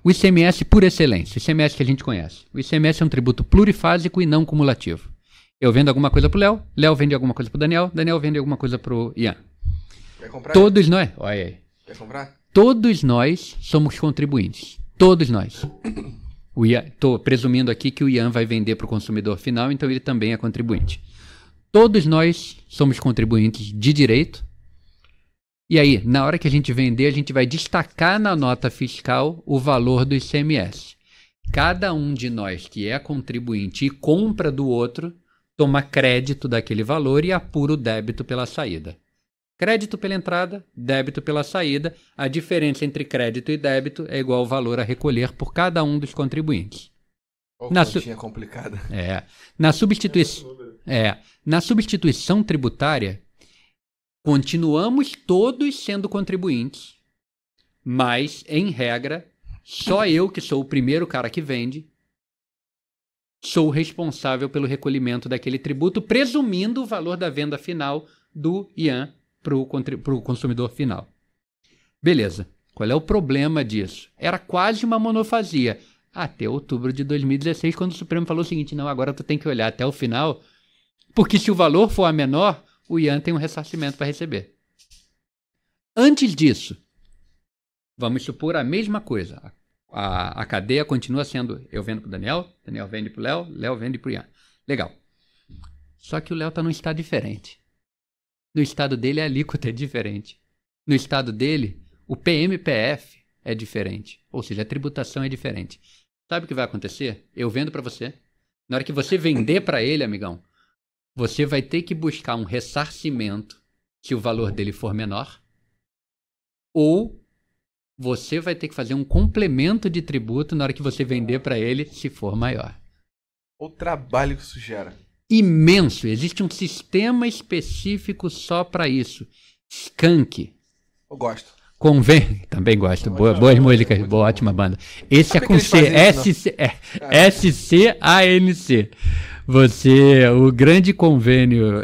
O ICMS por excelência, o ICMS que a gente conhece. O ICMS é um tributo plurifásico e não cumulativo. Eu vendo alguma coisa pro Léo, Léo vende alguma coisa pro Daniel, Daniel vende alguma coisa pro Ian. Quer comprar? Todos nós, olha aí. Quer comprar? Todos nós somos contribuintes. Todos nós. Estou presumindo aqui que o Ian vai vender para o consumidor final, então ele também é contribuinte. Todos nós somos contribuintes de direito. E aí, na hora que a gente vender, a gente vai destacar na nota fiscal o valor do ICMS. Cada um de nós que é contribuinte e compra do outro, toma crédito daquele valor e apura o débito pela saída. Crédito pela entrada, débito pela saída. A diferença entre crédito e débito é igual ao valor a recolher por cada um dos contribuintes. Continha complicada. Na substituição tributária, continuamos todos sendo contribuintes, mas, em regra, só eu, que sou o primeiro cara que vende, sou responsável pelo recolhimento daquele tributo, presumindo o valor da venda final do Ian para o consumidor final. Beleza. Qual é o problema disso? Era quase uma monofasia. Até outubro de 2016, quando o Supremo falou o seguinte: não, agora tu tem que olhar até o final, porque se o valor for a menor, o Ian tem um ressarcimento para receber. Antes disso, vamos supor a mesma coisa. A cadeia continua sendo: eu vendo para o Daniel, Daniel vende para o Léo, Léo vende para o Ian. Legal. Só que o Léo está num estado diferente. No estado dele, a alíquota é diferente. No estado dele, o PMPF é diferente. Ou seja, a tributação é diferente. Sabe o que vai acontecer? Eu vendo para você. Na hora que você vender para ele, amigão, você vai ter que buscar um ressarcimento se o valor dele for menor. Ou você vai ter que fazer um complemento de tributo na hora que você vender para ele se for maior. O trabalho que isso gera. Imenso. Existe um sistema específico só para isso. Skank. Eu gosto. Também gosto. Boas músicas. Boa, ótima banda. Esse é com C. SCANC. O grande convênio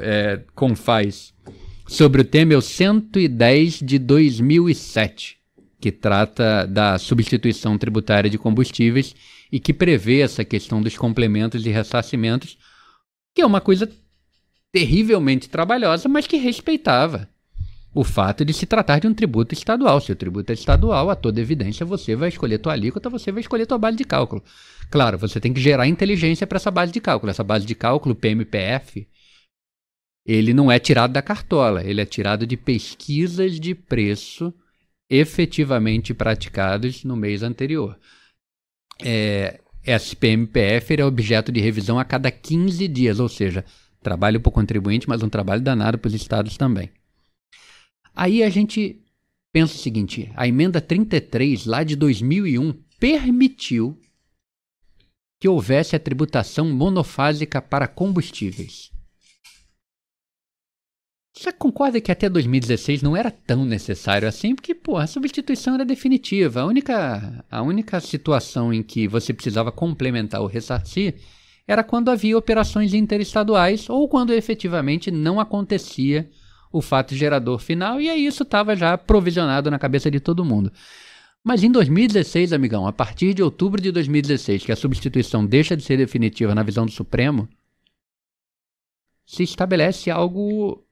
Confaz sobre o tema é o 110 de 2007, que trata da substituição tributária de combustíveis e que prevê essa questão dos complementos e ressarcimentos, que é uma coisa terrivelmente trabalhosa, mas que respeitava. o fato de se tratar de um tributo estadual. Se o tributo é estadual, a toda evidência você vai escolher tua alíquota, você vai escolher tua base de cálculo. Claro, você tem que gerar inteligência para essa base de cálculo. Essa base de cálculo, PMPF, ele não é tirado da cartola, ele é tirado de pesquisas de preço efetivamente praticados no mês anterior. Esse PMPF é objeto de revisão a cada 15 dias, ou seja, trabalho para o contribuinte, mas um trabalho danado para os estados também. Aí a gente pensa o seguinte, a emenda 33, lá de 2001, permitiu que houvesse a tributação monofásica para combustíveis. Você concorda que até 2016 não era tão necessário assim? Porque, a substituição era definitiva. A única situação em que você precisava complementar ou ressarcir era quando havia operações interestaduais ou quando efetivamente não acontecia o fato gerador final, e aí isso estava já provisionado na cabeça de todo mundo. Mas em 2016, amigão, a partir de outubro de 2016, que a substituição deixa de ser definitiva na visão do Supremo, se estabelece algo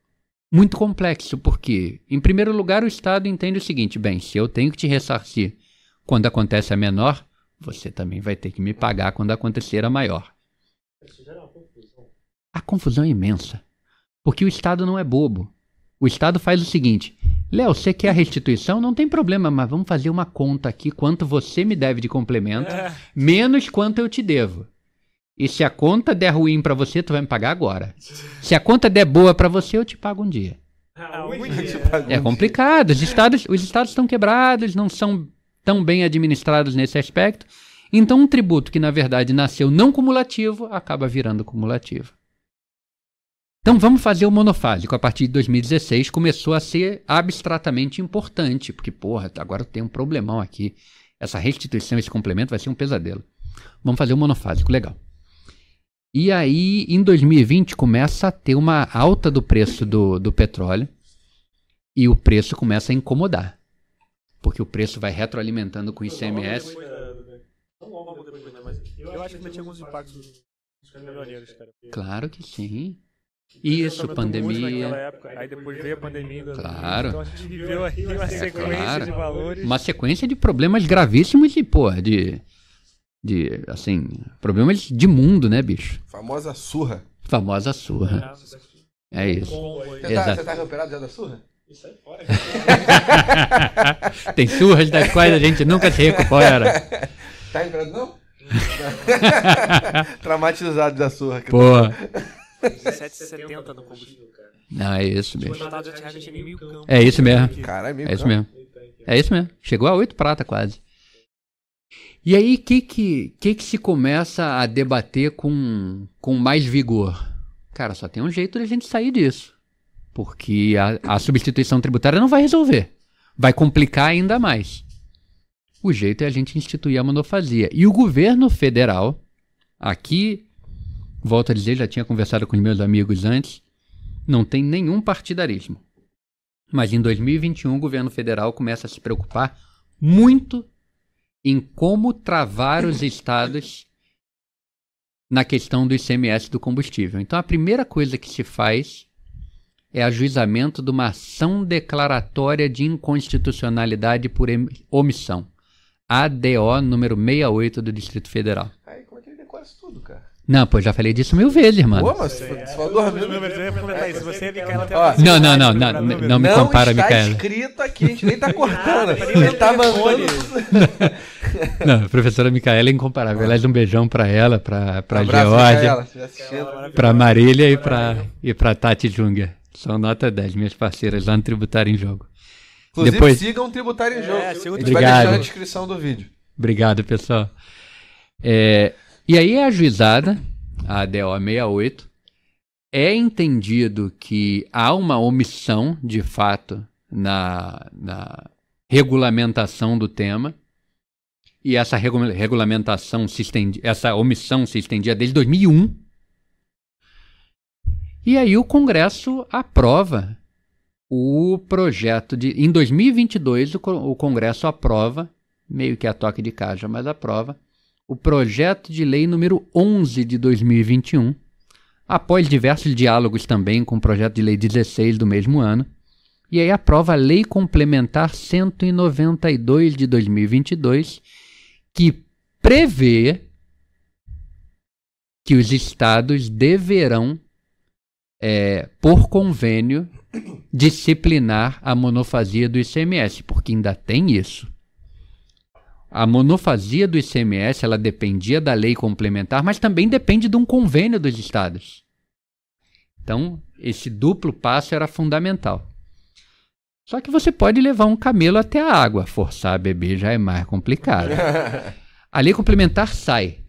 muito complexo, porque, em primeiro lugar, o Estado entende o seguinte, bem, se eu tenho que te ressarcir quando acontece a menor, você também vai ter que me pagar quando acontecer a maior. Isso gera uma confusão. A confusão é imensa, porque o Estado não é bobo. O Estado faz o seguinte, Léo, você quer a restituição? Não tem problema, mas vamos fazer uma conta aqui, quanto você me deve de complemento, menos quanto eu te devo. E se a conta der ruim pra você, tu vai me pagar agora. Se a conta der boa pra você, eu te pago um dia. É complicado. Os estados estão quebrados, não são tão bem administrados nesse aspecto. Então, um tributo que, na verdade, nasceu não cumulativo, acaba virando cumulativo. Então, vamos fazer o monofásico. A partir de 2016, começou a ser abstratamente importante. Porque, agora tem um problemão aqui. Essa restituição, esse complemento vai ser um pesadelo. Vamos fazer o monofásico, legal. E aí, em 2020, começa a ter uma alta do preço do petróleo e o preço começa a incomodar. Porque o preço vai retroalimentando com o ICMS. Eu acho que ainda tinha alguns impactos dos caminhoneiros, cara. Claro que sim. Isso, pandemia. Época, aí depois veio a pandemia. Claro. Então a gente viveu aí uma sequência de valores. Uma sequência de problemas gravíssimos e, problemas de mundo, né, bicho? Famosa surra. Famosa surra. É isso. Você tá recuperado já da surra? Isso aí fora. Tem surras das quais a gente nunca se recupera. Tá recuperado não? Traumatizado da surra. Pô. 17,70 no combustível, cara. Não, é isso mesmo. É isso mesmo. Caralho, é isso mesmo. É isso mesmo. Chegou a 8 prata quase. E aí, o que se começa a debater com mais vigor? Cara, só tem um jeito de a gente sair disso. Porque a substituição tributária não vai resolver. Vai complicar ainda mais. O jeito é a gente instituir a monofasia. E o governo federal, aqui, volto a dizer, já tinha conversado com os meus amigos antes, não tem nenhum partidarismo. Mas em 2021, o governo federal começa a se preocupar muito em como travar os estados na questão do ICMS do combustível. Então, a primeira coisa que se faz é ajuizamento de uma ação declaratória de inconstitucionalidade por omissão. ADO número 68 do Distrito Federal. Aí, como é que ele decora isso tudo, cara? Não, pô, já falei disso 1000 vezes, mano. Pô, mas você falou 2 vezes. Se você é Micaela, não me compara a Micaela. Não está escrito aqui, a gente nem tá cortando. Ele tá mandando. Não, a professora Micaela é incomparável. Aliás, um beijão pra ela, pra Georgia, pra Marília e pra Tati Junger. São nota 10, minhas parceiras lá no Tributário em Jogo. Inclusive, depois... sigam o Tributário em Jogo. A gente Obrigado. vai deixar na descrição do vídeo. Obrigado, pessoal. E aí é ajuizada, a ADO 68, é entendido que há uma omissão, de fato, na regulamentação do tema, e essa regulamentação essa omissão se estendia desde 2001, e aí o Congresso aprova o projeto em 2022, o Congresso aprova, meio que a toque de caixa, mas aprova, o projeto de lei número 11 de 2021, após diversos diálogos também com o projeto de lei 16 do mesmo ano, e aí aprova a Lei Complementar 192 de 2022, que prevê que os estados deverão, por convênio, disciplinar a monofasia do ICMS, porque ainda tem isso. A monofasia do ICMS, ela dependia da lei complementar, mas também depende de um convênio dos estados. Então, esse duplo passo era fundamental. Só que você pode levar um camelo até a água. Forçar a beber já é mais complicado. A lei complementar sai.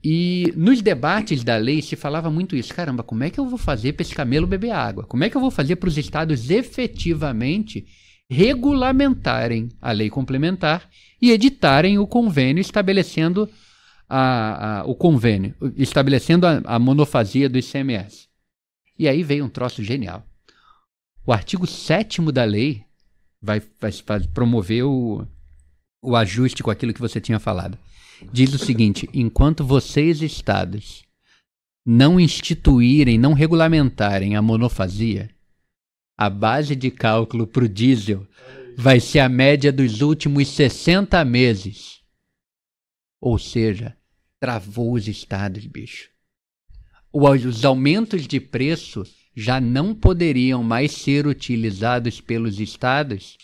E nos debates da lei se falava muito isso. Caramba, como é que eu vou fazer para esse camelo beber água? Como é que eu vou fazer para os estados efetivamente regulamentarem a lei complementar e editarem o convênio estabelecendo estabelecendo a monofasia do ICMS? E aí veio um troço genial. O artigo 7º da lei vai promover o ajuste com aquilo que você tinha falado. Diz o seguinte: enquanto vocês, estados, não instituírem, não regulamentarem a monofasia, a base de cálculo para o diesel vai ser a média dos últimos 60 meses. Ou seja, travou os estados, bicho. Os aumentos de preço já não poderiam mais ser utilizados pelos estados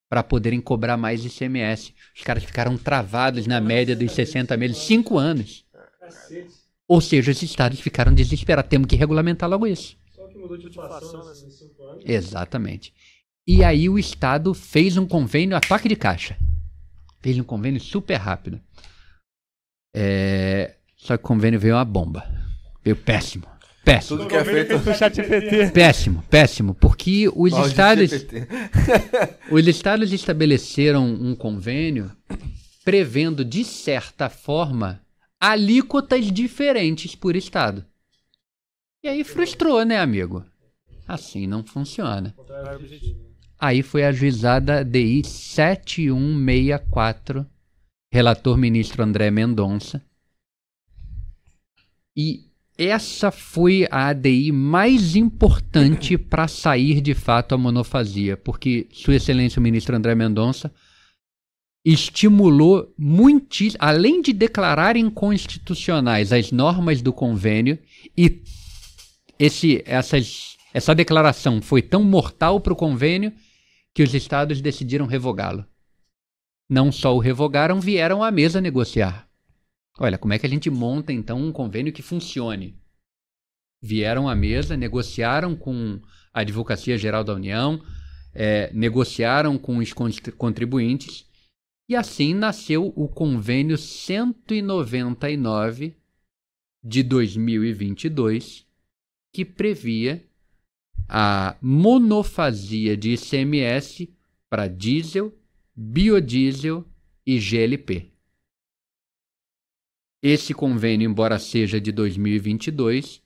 para poderem cobrar mais ICMS. Os caras ficaram travados na média dos 60 meses, 5 anos. Ou seja, os estados ficaram desesperados. Temos que regulamentar logo isso. Só que mudou de inflação nesses 5 anos. Exatamente. E aí o estado fez um convênio a toque de caixa. Fez um convênio super rápido. Só que o convênio veio uma bomba. Veio péssimo. Péssimo. Tudo que é feito no ChatGPT. Péssimo, porque os estados estabeleceram um convênio prevendo, de certa forma, alíquotas diferentes por estado. E aí frustrou, né, amigo? Assim não funciona. Aí foi ajuizada a DI 7164, relator ministro André Mendonça. E essa foi a ADI mais importante para sair de fato a monofasia, porque Sua Excelência o ministro André Mendonça estimulou muitíssimo, além de declarar inconstitucionais as normas do convênio, e essa declaração foi tão mortal para o convênio que os estados decidiram revogá-lo. Não só o revogaram, vieram à mesa negociar. Olha, como é que a gente monta, então, um convênio que funcione? Vieram à mesa, negociaram com a Advocacia Geral da União, negociaram com os contribuintes, e assim nasceu o Convênio 199 de 2022, que previa a monofasia de ICMS para diesel, biodiesel e GLP. Esse convênio, embora seja de 2022,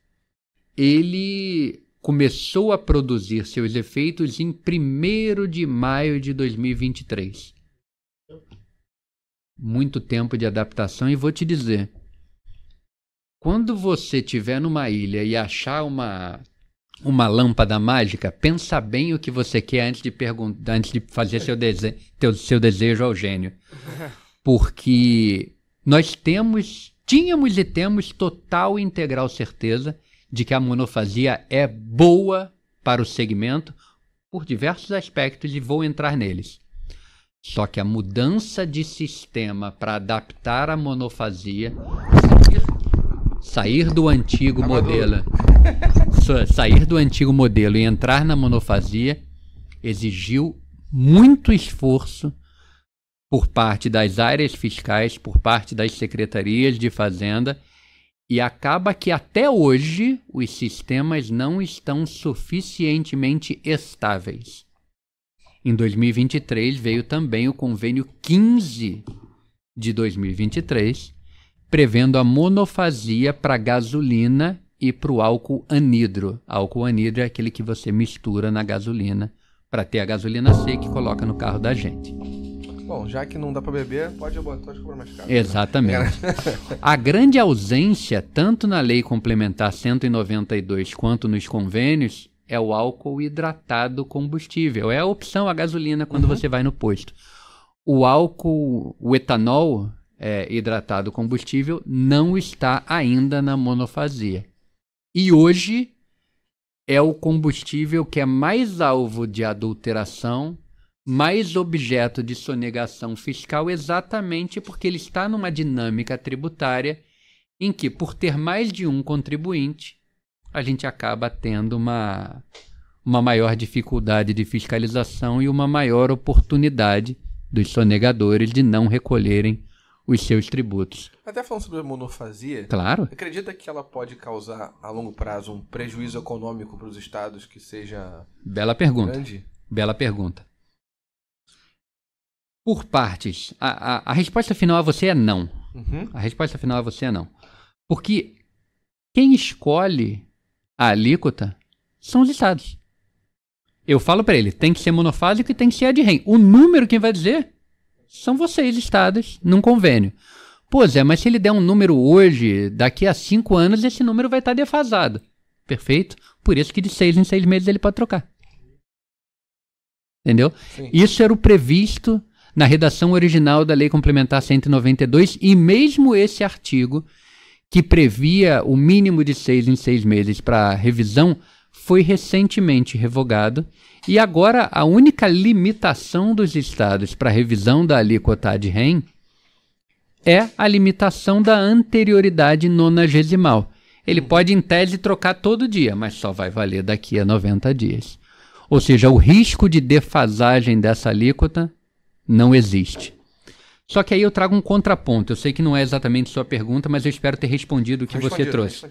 ele começou a produzir seus efeitos em 1º de maio de 2023. Muito tempo de adaptação, e vou te dizer, quando você estiver numa ilha e achar uma lâmpada mágica, pensa bem o que você quer antes de fazer seu desejo ao gênio. Porque nós tínhamos e temos total e integral certeza de que a monofasia é boa para o segmento por diversos aspectos, e vou entrar neles. Só que a mudança de sistema para adaptar a monofasia, sair do antigo modelo e entrar na monofasia, exigiu muito esforço por parte das áreas fiscais, por parte das secretarias de Fazenda, e acaba que até hoje os sistemas não estão suficientemente estáveis. Em 2023 veio também o Convênio 15 de 2023, prevendo a monofasia para gasolina e para o álcool anidro. Álcool anidro é aquele que você mistura na gasolina para ter a gasolina seca e coloca no carro da gente. Bom, já que não dá para beber, pode cobrar mais caro. Exatamente. A grande ausência, tanto na Lei Complementar 192 quanto nos convênios, é o álcool hidratado combustível. É a opção, a gasolina, quando você vai no posto. O etanol hidratado combustível não está ainda na monofasia. E hoje é o combustível que é mais alvo de adulteração, mais objeto de sonegação fiscal, exatamente porque ele está numa dinâmica tributária em que, por ter mais de um contribuinte, a gente acaba tendo uma maior dificuldade de fiscalização e uma maior oportunidade dos sonegadores de não recolherem os seus tributos. Até falando sobre a monofasia, claro. Acredita que ela pode causar, a longo prazo, um prejuízo econômico para os estados que seja Bela pergunta. grande? Bela pergunta. Por partes. A resposta final a você é não. A resposta final a você é não. Porque quem escolhe a alíquota são os estados. Eu falo para ele, tem que ser monofásico e tem que ser ad-rem. O número quem vai dizer são vocês, estados, num convênio. Pô, Zé, mas se ele der um número hoje, daqui a 5 anos, esse número vai estar defasado. Perfeito? Por isso que de 6 em 6 meses ele pode trocar. Entendeu? Sim. Isso era o previsto na redação original da Lei Complementar 192, e mesmo esse artigo, que previa o mínimo de 6 em 6 meses para revisão, foi recentemente revogado, e agora a única limitação dos estados para revisão da alíquota ad-rem é a limitação da anterioridade nonagesimal. Ele pode, em tese, trocar todo dia, mas só vai valer daqui a 90 dias. Ou seja, o risco de defasagem dessa alíquota não existe. Só que aí eu trago um contraponto. Eu sei que não é exatamente sua pergunta, mas eu espero ter respondido o que você trouxe.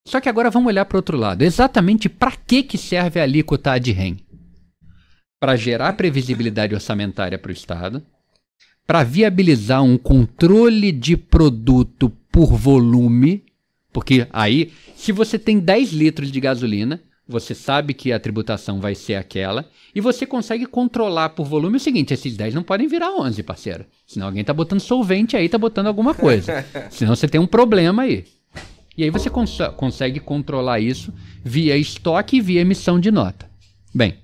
Só que agora vamos olhar para o outro lado. Exatamente para que serve a alíquota ad-rem? Para gerar previsibilidade orçamentária para o Estado, para viabilizar um controle de produto por volume, porque aí, se você tem 10 litros de gasolina, você sabe que a tributação vai ser aquela, e você consegue controlar por volume o seguinte, esses 10 não podem virar 11, parceiro. Senão alguém está botando solvente aí, está botando alguma coisa. Senão você tem um problema aí. E aí você consegue controlar isso via estoque e via emissão de nota. Bem,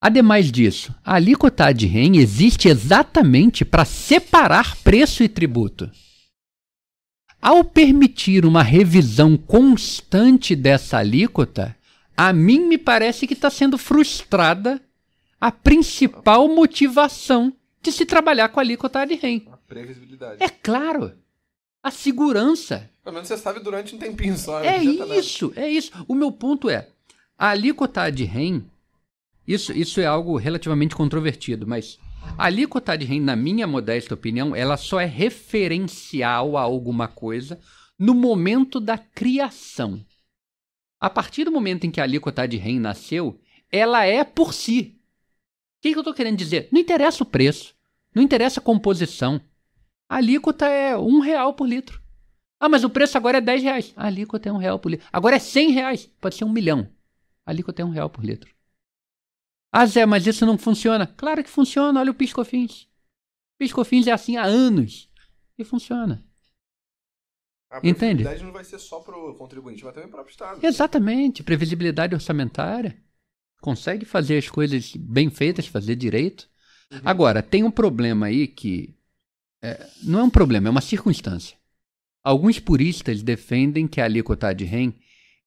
ademais disso, a alíquota ad-rem existe exatamente para separar preço e tributo. Ao permitir uma revisão constante dessa alíquota, a mim me parece que está sendo frustrada a principal motivação de se trabalhar com a alíquota ad-rem. A previsibilidade. É claro. A segurança. Pelo menos você sabe durante um tempinho só. É isso. O meu ponto é, a alíquota ad-rem, isso é algo relativamente controvertido, mas a alíquota ad-rem, na minha modesta opinião, ela só é referencial a alguma coisa no momento da criação. A partir do momento em que a alíquota ad-rem nasceu, ela é por si. O que eu estou querendo dizer? Não interessa o preço, não interessa a composição. A alíquota é R$1 por litro. Ah, mas o preço agora é R$10. A alíquota é R$1 por litro. Agora é R$100. Pode ser 1 milhão. A alíquota é R$1 por litro. Ah, Zé, mas isso não funciona. Claro que funciona. Olha o PIS/COFINS. PIS/COFINS é assim há anos. E funciona. A previsibilidade não vai ser só para o contribuinte, mas também para o Estado. Exatamente. Previsibilidade orçamentária. Consegue fazer as coisas bem feitas, fazer direito. Agora, tem um problema aí que... não é um problema, é uma circunstância. Alguns puristas defendem que a alíquota ad-rem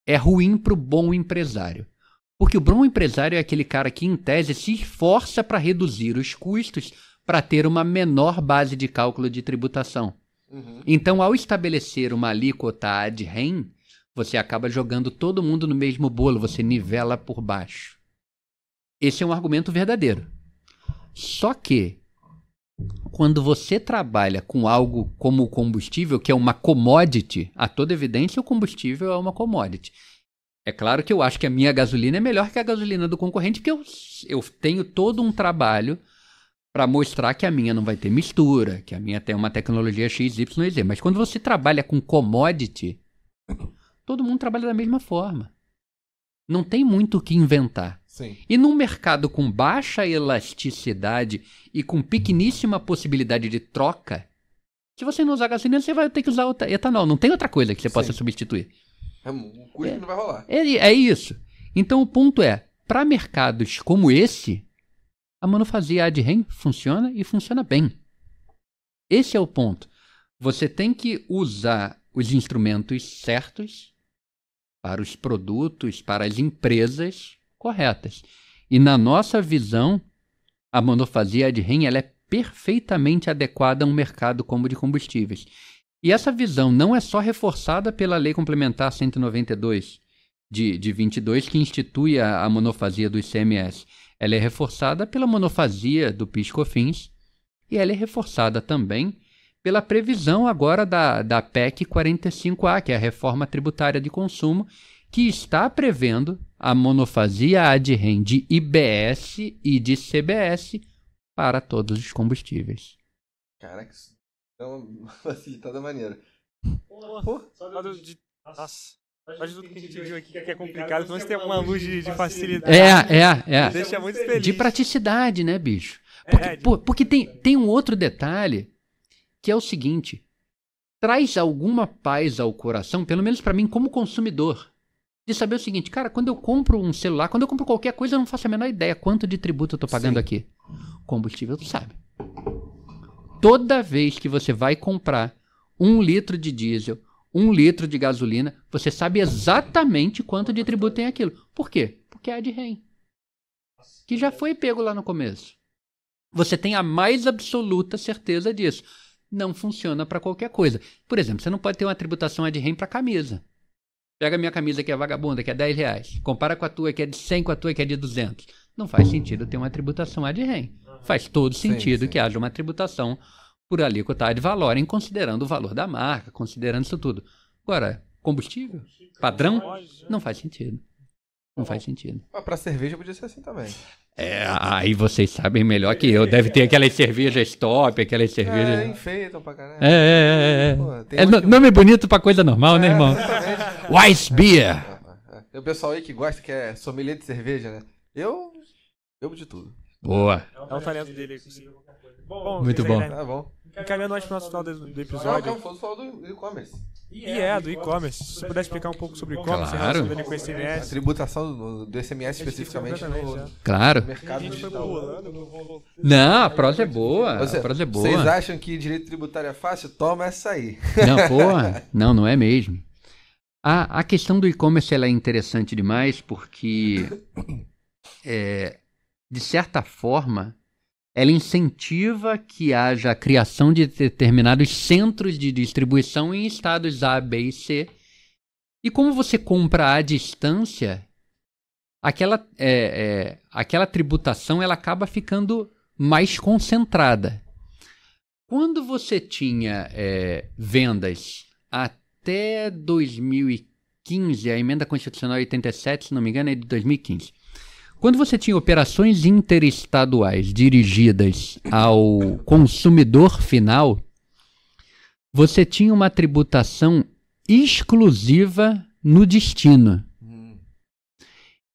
é ruim para o bom empresário. Porque o bom empresário é aquele cara que, em tese, se esforça para reduzir os custos para ter uma menor base de cálculo de tributação. Então, ao estabelecer uma alíquota ad-rem, você acaba jogando todo mundo no mesmo bolo, você nivela por baixo. Esse é um argumento verdadeiro. Só que, quando você trabalha com algo como o combustível, que é uma commodity, a toda evidência o combustível é uma commodity. É claro que eu acho que a minha gasolina é melhor que a gasolina do concorrente, porque eu tenho todo um trabalho para mostrar que a minha não vai ter mistura, que a minha tem uma tecnologia XYZ. Mas quando você trabalha com commodity, todo mundo trabalha da mesma forma. Não tem muito o que inventar. Sim. E num mercado com baixa elasticidade e com pequeníssima possibilidade de troca, se você não usar gasolina, você vai ter que usar etanol. Não tem outra coisa que você possa substituir. O custo não vai rolar. É isso. Então o ponto é, para mercados como esse, a monofasia ad rem funciona e funciona bem. Esse é o ponto. Você tem que usar os instrumentos certos para os produtos, para as empresas corretas. E na nossa visão, a monofasia ad rem ela é perfeitamente adequada a um mercado como o de combustíveis. E essa visão não é só reforçada pela Lei Complementar 192 de 22, que institui a monofasia do ICMS. Ela é reforçada pela monofasia do PIS/COFINS e ela é reforçada também pela previsão agora da PEC 45A, que é a Reforma Tributária de Consumo, que está prevendo a monofasia ad rem de IBS e de CBS para todos os combustíveis. Caraca, isso é uma facilitada maneira. Nossa. Mas tudo que a gente viu aqui que é complicado, então você tem uma luz de facilidade. Deixa muito feliz. De praticidade, né, bicho? Porque tem um outro detalhe, que é o seguinte. Traz alguma paz ao coração, pelo menos para mim como consumidor, de saber o seguinte, cara, quando eu compro um celular, quando eu compro qualquer coisa, eu não faço a menor ideia quanto de tributo eu tô pagando aqui. Combustível, tu sabe. Toda vez que você vai comprar 1 litro de diesel, 1 litro de gasolina, você sabe exatamente quanto de tributo tem aquilo. Por quê? Porque é ad rem. Que já foi pego lá no começo. Você tem a mais absoluta certeza disso. Não funciona para qualquer coisa. Por exemplo, você não pode ter uma tributação ad rem para camisa. Pega a minha camisa que é vagabunda, que é R$10. Compara com a tua que é de 100, com a tua que é de 200. Não faz sentido ter uma tributação ad rem. Faz todo sentido que haja uma tributação por alíquota ad valorem, considerando o valor da marca, considerando isso tudo. Agora, combustível? Padrão? Não faz sentido. Não faz sentido. Para cerveja podia ser assim também. Aí vocês sabem melhor que eu. Deve ter aquelas cervejas top, aquelas cervejas... enfeitam pra caralho. Nome bonito pra coisa normal, né, irmão? Weiss Beer. Tem o pessoal aí que gosta, que é sommelier de cerveja, né? Eu bebo de tudo. Boa. É o talento dele. Bom, muito bom. Tá bom. Encaminhando mais pro nosso final do episódio. Não, falou do e-commerce. Do e-commerce. Se você puder explicar um pouco sobre o e-commerce, claro. com o ICMS. A tributação do ICMS especificamente no claro. mercado digital. Não, a prosa é boa. Vocês acham que direito tributário é fácil? Toma essa aí. Não, porra. Não é mesmo. A questão do e-commerce ela é interessante demais porque, de certa forma, ela incentiva que haja a criação de determinados centros de distribuição em estados A, B e C. E como você compra à distância, aquela tributação ela acaba ficando mais concentrada. Quando você tinha vendas até 2015, a emenda constitucional 87, se não me engano, é de 2015. Quando você tinha operações interestaduais dirigidas ao consumidor final, você tinha uma tributação exclusiva no destino.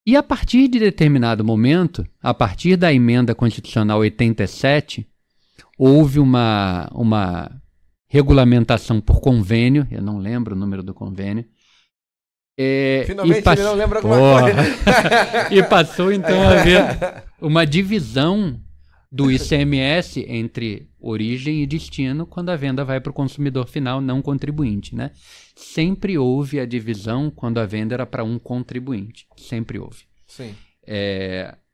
E a partir de determinado momento, a partir da emenda constitucional 87, houve uma regulamentação por convênio, eu não lembro o número do convênio. Finalmente ele não lembra alguma coisa. E passou então a haver uma divisão do ICMS entre origem e destino quando a venda vai para o consumidor final não contribuinte, né? Sempre houve a divisão quando a venda era para um contribuinte. Sempre houve. Sim.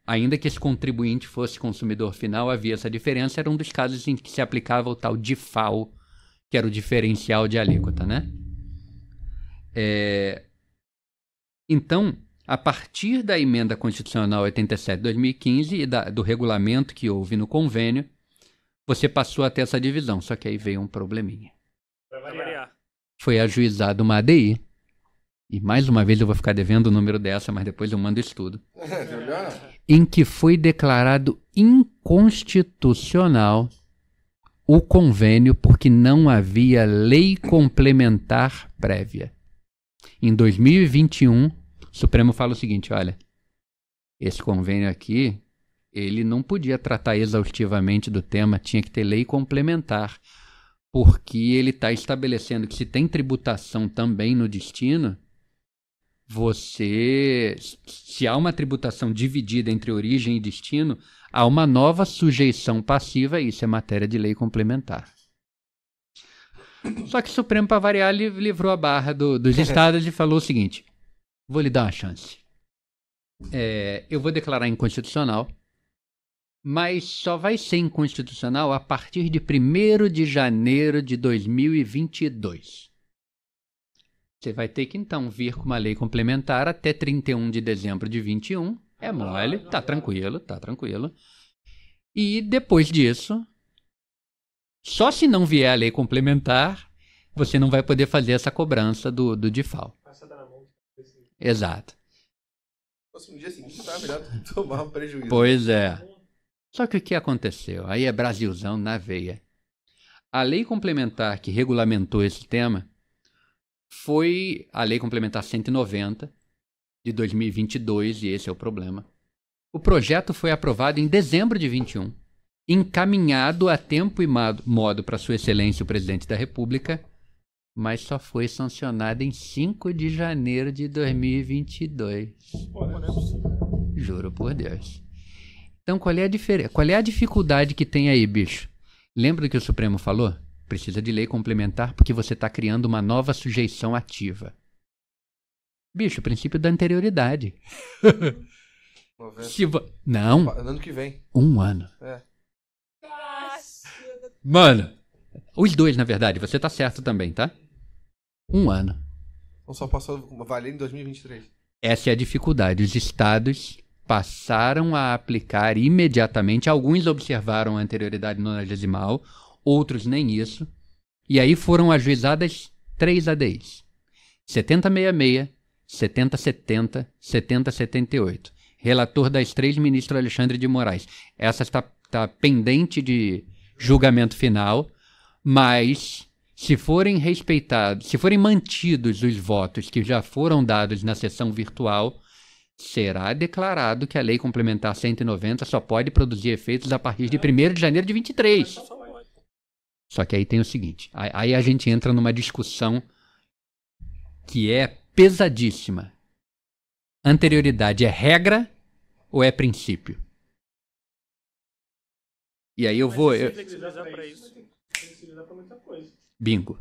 Ainda que esse contribuinte fosse consumidor final, havia essa diferença. Era um dos casos em que se aplicava o tal DIFAL, que era o diferencial de alíquota, né? Então, a partir da emenda constitucional 87 de 2015 e do regulamento que houve no convênio, você passou a ter essa divisão. Só que aí veio um probleminha. Vai variar. Foi ajuizado uma ADI. E mais uma vez eu vou ficar devendo o número dessa, mas depois eu mando isso tudo. Em que foi declarado inconstitucional o convênio porque não havia lei complementar prévia. Em 2021, o Supremo fala o seguinte, olha, esse convênio aqui, ele não podia tratar exaustivamente do tema, tinha que ter lei complementar, porque ele está estabelecendo que se tem tributação também no destino, se há uma tributação dividida entre origem e destino, há uma nova sujeição passiva, e isso é matéria de lei complementar. Só que o Supremo, para variar, livrou a barra dos estados e falou o seguinte: vou lhe dar uma chance. Eu vou declarar inconstitucional, mas só vai ser inconstitucional a partir de 1º de janeiro de 2022. Você vai ter que, então, vir com uma lei complementar até 31 de dezembro de 21. É mole, tá tranquilo. E depois disso, só se não vier a lei complementar, você não vai poder fazer essa cobrança do DIFAL. Exato. No dia seguinte, tá melhor tomar um prejuízo. Pois é. Só que o que aconteceu? Aí é Brasilzão na veia. A lei complementar que regulamentou esse tema foi a Lei Complementar 190 de 2022, e esse é o problema. O projeto foi aprovado em dezembro de 21, encaminhado a tempo e modo para Sua Excelência o Presidente da República, mas só foi sancionado em 5 de janeiro de 2022. Pô, não é possível. Juro por Deus. Então, qual é a diferença? Qual é a dificuldade que tem aí, bicho? Lembra do que o Supremo falou? Precisa de lei complementar porque você está criando uma nova sujeição ativa. Bicho, o princípio da anterioridade. Não. Ano que vem. 1 ano. Mano, os dois, na verdade. Você tá certo também, tá? 1 ano. Então só passou a valer em 2023. Essa é a dificuldade. Os estados passaram a aplicar imediatamente. Alguns observaram a anterioridade nonagesimal, outros nem isso. E aí foram ajuizadas 3 ADIs. 7066, 7070, 7078. Relator das 3, ministro Alexandre de Moraes. Essa está pendente de julgamento final, mas se forem respeitados, se forem mantidos os votos que já foram dados na sessão virtual, será declarado que a Lei Complementar 190 só pode produzir efeitos a partir de 1º de janeiro de 23. Só que aí tem o seguinte, aí a gente entra numa discussão que é pesadíssima. Anterioridade é regra ou é princípio? E aí eu vou... Flexibilizar para isso, flexibilizar para muita coisa. Bingo.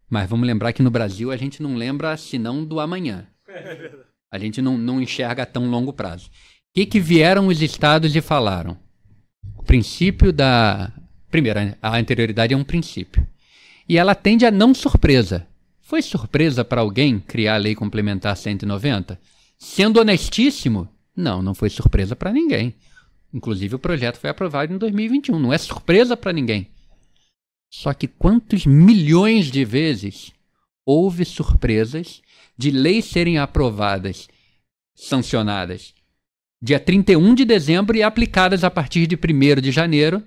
Mas vamos lembrar que no Brasil a gente não lembra senão do amanhã. A gente não enxerga a tão longo prazo. O que vieram os estados e falaram? O princípio da... Primeiro, a anterioridade é um princípio. E ela tende a não surpresa. Foi surpresa para alguém criar a Lei Complementar 190? Sendo honestíssimo, não foi surpresa para ninguém. Inclusive o projeto foi aprovado em 2021. Não é surpresa para ninguém. Só que quantos milhões de vezes houve surpresas de leis serem aprovadas, sancionadas, dia 31 de dezembro e aplicadas a partir de 1º de janeiro,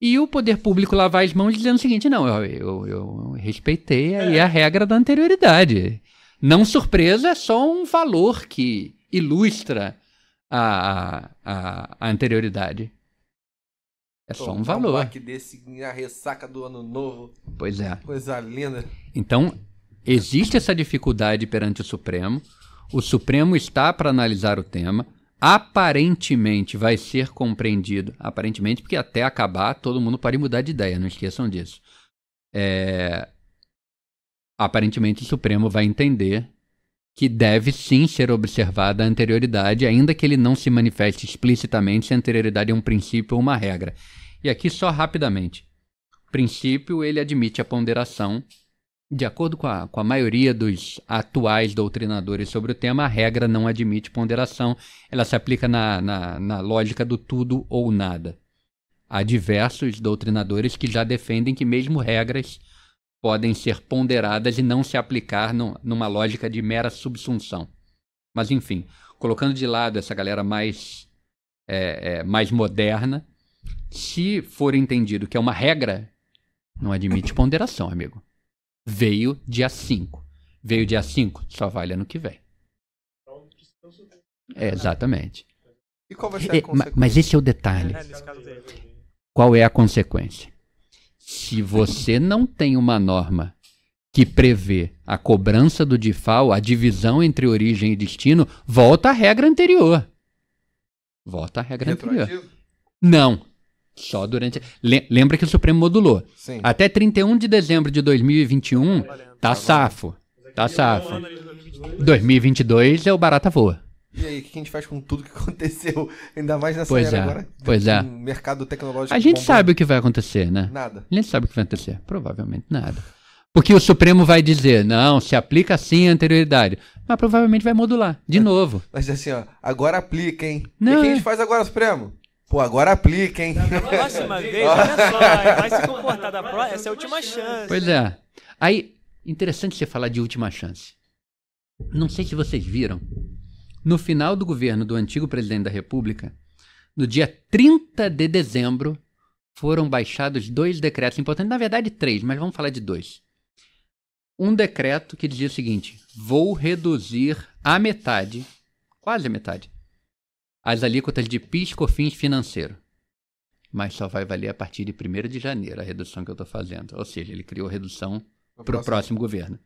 e o poder público lavar as mãos dizendo o seguinte: não, eu respeitei aí a regra da anterioridade. Não surpresa, é só um valor que ilustra a anterioridade. É só um valor. Um desse, a ressaca do ano novo. Pois é. Coisa linda. Então, existe essa dificuldade perante o Supremo. O Supremo está para analisar o tema. Aparentemente vai ser compreendido. Aparentemente, porque até acabar todo mundo pode mudar de ideia, não esqueçam disso. Aparentemente o Supremo vai entender que deve sim ser observada a anterioridade, ainda que ele não se manifeste explicitamente se a anterioridade é um princípio ou uma regra. E aqui só rapidamente. O princípio, ele admite a ponderação. De acordo com a maioria dos atuais doutrinadores sobre o tema, a regra não admite ponderação. Ela se aplica na lógica do tudo ou nada. Há diversos doutrinadores que já defendem que mesmo regras podem ser ponderadas e não se aplicar numa lógica de mera subsunção. Mas, enfim, colocando de lado essa galera mais moderna, se for entendido que é uma regra, não admite ponderação, amigo. Veio dia 5. Veio dia 5, só vale ano que vem. Exatamente. E qual vai ser a consequência? Mas esse é o detalhe. Qual é a consequência? Se você não tem uma norma que prevê a cobrança do DIFAL, a divisão entre origem e destino, volta à regra anterior. Volta à regra anterior. Não. Só durante... Lembra que o Supremo modulou. Sim. Até 31 de dezembro de 2021, tá safo. Tá safo. 2022 é o barata voa. E aí, o que a gente faz com tudo que aconteceu? Ainda mais nessa Pois era é, agora. pois é. Um mercado tecnológico. A gente bombando. sabe o que vai acontecer, né? Nada. A gente sabe o que vai acontecer. Provavelmente nada. Porque o Supremo vai dizer, não, se aplica assim a anterioridade. Mas provavelmente vai modular, de novo. Mas assim, ó, agora aplica, hein? Não, e o que a gente faz agora, Supremo? Pô, agora aplica, hein? Da próxima vez, olha só, vai se comportar da próxima, essa é a última chance. Pois é. Aí, interessante você falar de última chance. Não sei se vocês viram, no final do governo do antigo presidente da República, no dia 30 de dezembro, foram baixados 2 decretos importantes, na verdade 3, mas vamos falar de 2. Um decreto que dizia o seguinte: vou reduzir à metade, quase a metade, as alíquotas de PIS, COFINS financeiro. Mas só vai valer a partir de 1º de janeiro a redução que eu estou fazendo. Ou seja, ele criou redução para o próximo governo.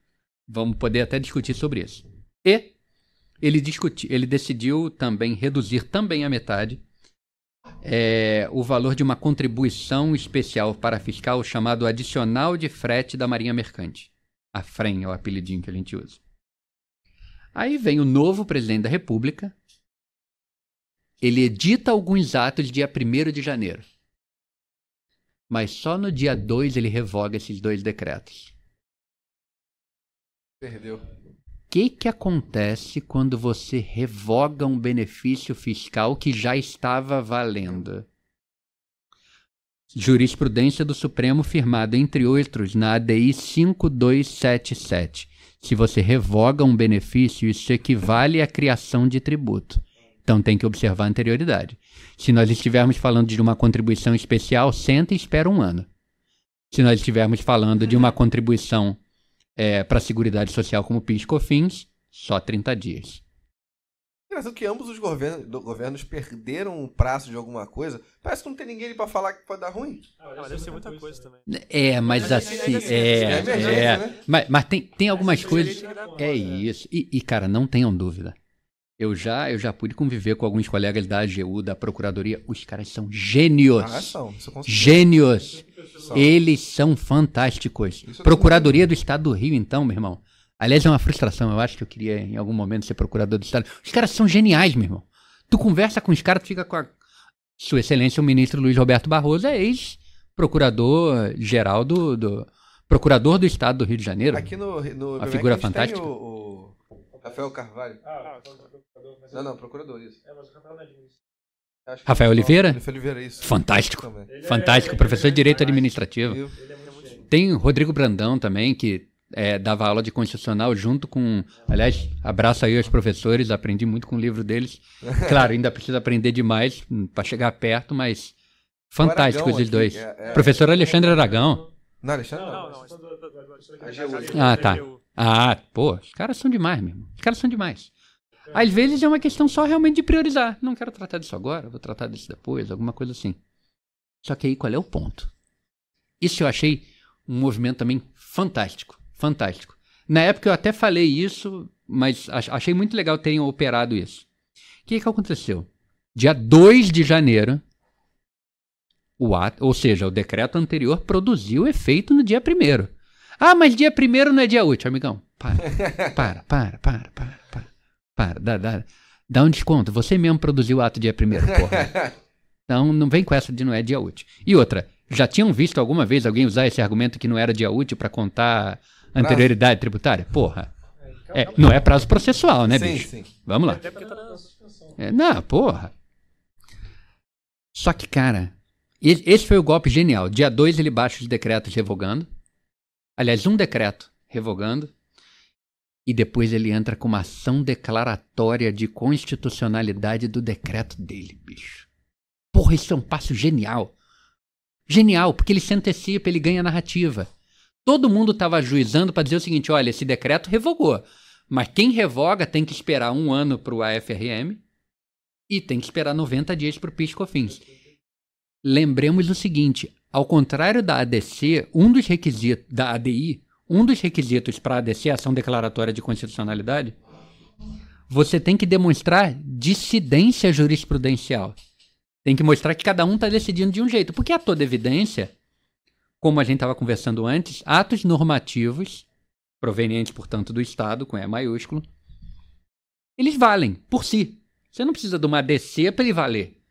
Vamos poder até discutir sobre isso. E ele decidiu também reduzir também a metade o valor de uma contribuição especial para fiscal chamado adicional de frete da Marinha Mercante. A FREM é o apelidinho que a gente usa. Aí vem o novo presidente da República, ele edita alguns atos dia 1º de janeiro. Mas só no dia 2 ele revoga esses 2 decretos. Perdeu. O que acontece quando você revoga um benefício fiscal que já estava valendo? Jurisprudência do Supremo firmada, entre outros, na ADI 5277. Se você revoga um benefício, isso equivale à criação de tributo. Então tem que observar a anterioridade. Se nós estivermos falando de uma contribuição especial, senta e espera 1 ano. Se nós estivermos falando de uma contribuição para a Seguridade Social como PIS e COFINS, só 30 dias. Engraçado que ambos os governos perderam o prazo de alguma coisa. Parece que não tem ninguém ali pra falar que pode dar ruim. Mas deve ser muita coisa também. Mas assim... né? Mas tem algumas coisas... É isso. E, cara, não tenham dúvida. Eu já pude conviver com alguns colegas da AGU, da Procuradoria. Os caras são gênios. São. Gênios. Eles são fantásticos. Procuradoria do Estado do Rio, então, meu irmão. Aliás, é uma frustração. Eu acho que eu queria, em algum momento, ser procurador do Estado. Os caras são geniais, meu irmão. Tu conversa com os caras, tu fica com a... Sua Excelência, o ministro Luiz Roberto Barroso, é ex-procurador-geral Procurador do Estado do Rio de Janeiro. Aqui no uma figura fantástica. Tem o Rafael Carvalho. Não, procurador, isso. Mas o Rafael não é administrador. Rafael Oliveira? Oliveira, isso. Fantástico. Fantástico. Professor de Direito Administrativo. Tem o Rodrigo Brandão também, que dava aula de constitucional junto com... Aliás, abraço aí aos professores, aprendi muito com o livro deles. Claro, ainda preciso aprender demais para chegar perto, mas fantásticos os dois. Professor Alexandre Aragão. Não, Alexandre não. Tá. Pô, os caras são demais mesmo. Os caras são demais. Às vezes é uma questão só realmente de priorizar. Não quero tratar disso agora, vou tratar disso depois, alguma coisa assim. Só que aí qual é o ponto? Isso eu achei um movimento também fantástico. Fantástico. Na época eu até falei isso, mas achei muito legal terem operado isso. O que aconteceu? Dia 2 de janeiro, ou seja, o decreto anterior produziu efeito no dia 1º. Ah, mas dia 1º não é dia útil, amigão. Para. Dá um desconto. Você mesmo produziu o ato dia 1º, porra. Então não vem com essa de não é dia útil. E outra, já tinham visto alguma vez alguém usar esse argumento que não era dia útil para contar anterioridade tributária? Porra. Não é prazo processual, né, bicho? Sim. Vamos lá. Até porque tá na suspensão. Não, porra. Só que, cara, esse foi o golpe genial. Dia 2 ele baixa os decretos revogando. Aliás, um decreto revogando. E depois ele entra com uma ação declaratória de constitucionalidade do decreto dele, bicho. Porra, isso é um passo genial. Genial, porque ele se antecipa, ele ganha narrativa. Todo mundo estava ajuizando para dizer o seguinte: olha, esse decreto revogou, mas quem revoga tem que esperar 1 ano para o AFRM e tem que esperar 90 dias para o PIS e COFINS. Lembremos o seguinte: ao contrário da ADC, um dos requisitos da ADI, um dos requisitos para a ADC, ação declaratória de constitucionalidade, você tem que demonstrar dissidência jurisprudencial. Tem que mostrar que cada um está decidindo de um jeito. Porque a toda evidência, como a gente estava conversando antes, atos normativos, provenientes, portanto, do Estado, com E maiúsculo, eles valem por si. Você não precisa de uma ADC para ele valer.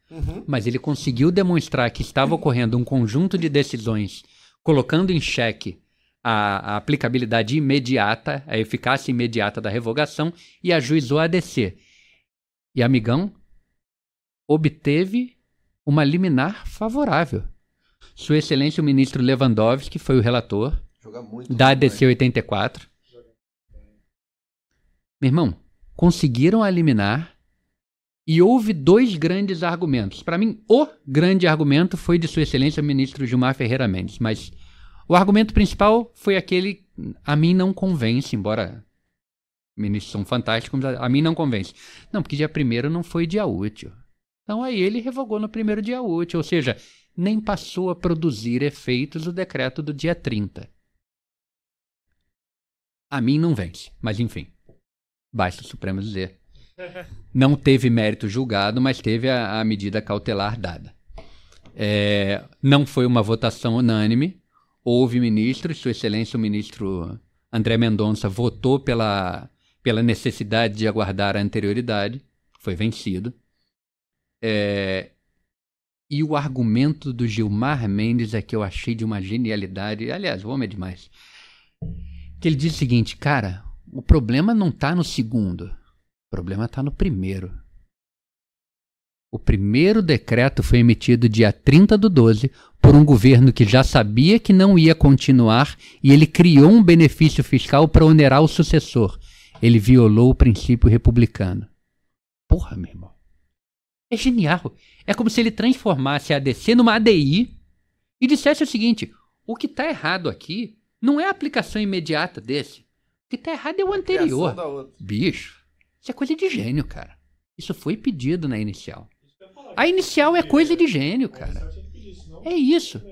Mas ele conseguiu demonstrar que estava ocorrendo um conjunto de decisões colocando em xeque a aplicabilidade imediata, a eficácia imediata da revogação e ajuizou a ADC. E, amigão, obteve uma liminar favorável. Sua Excelência o ministro Lewandowski, que foi o relator da ADC 84. Meu irmão, conseguiram a liminar e houve dois grandes argumentos. Para mim, o grande argumento foi de Sua Excelência o ministro Gilmar Ferreira Mendes, mas o argumento principal foi aquele, a mim não convence, embora ministros são fantásticos, a mim não convence. Não, porque dia 1º não foi dia útil. Então aí ele revogou no primeiro dia útil, ou seja, nem passou a produzir efeitos o decreto do dia 30. A mim não vence, mas enfim, basta o Supremo dizer. Não teve mérito julgado, mas teve a medida cautelar dada. Não foi uma votação unânime. Houve ministros, Sua Excelência o ministro André Mendonça votou pela necessidade de aguardar a anterioridade, foi vencido. E o argumento do Gilmar Mendes é que eu achei de uma genialidade, aliás, o homem é demais, que ele diz o seguinte, cara, o problema não está no segundo, o problema está no primeiro. O primeiro decreto foi emitido dia 30/12 por um governo que já sabia que não ia continuar e ele criou um benefício fiscal para onerar o sucessor. Ele violou o princípio republicano. Porra, meu irmão. É genial. É como se ele transformasse a ADC numa ADI e dissesse o seguinte, o que está errado aqui não é a aplicação imediata desse. O que está errado é o anterior. Bicho, isso é coisa de gênio, cara. Isso foi pedido na inicial. A inicial é coisa de gênio, cara. É isso.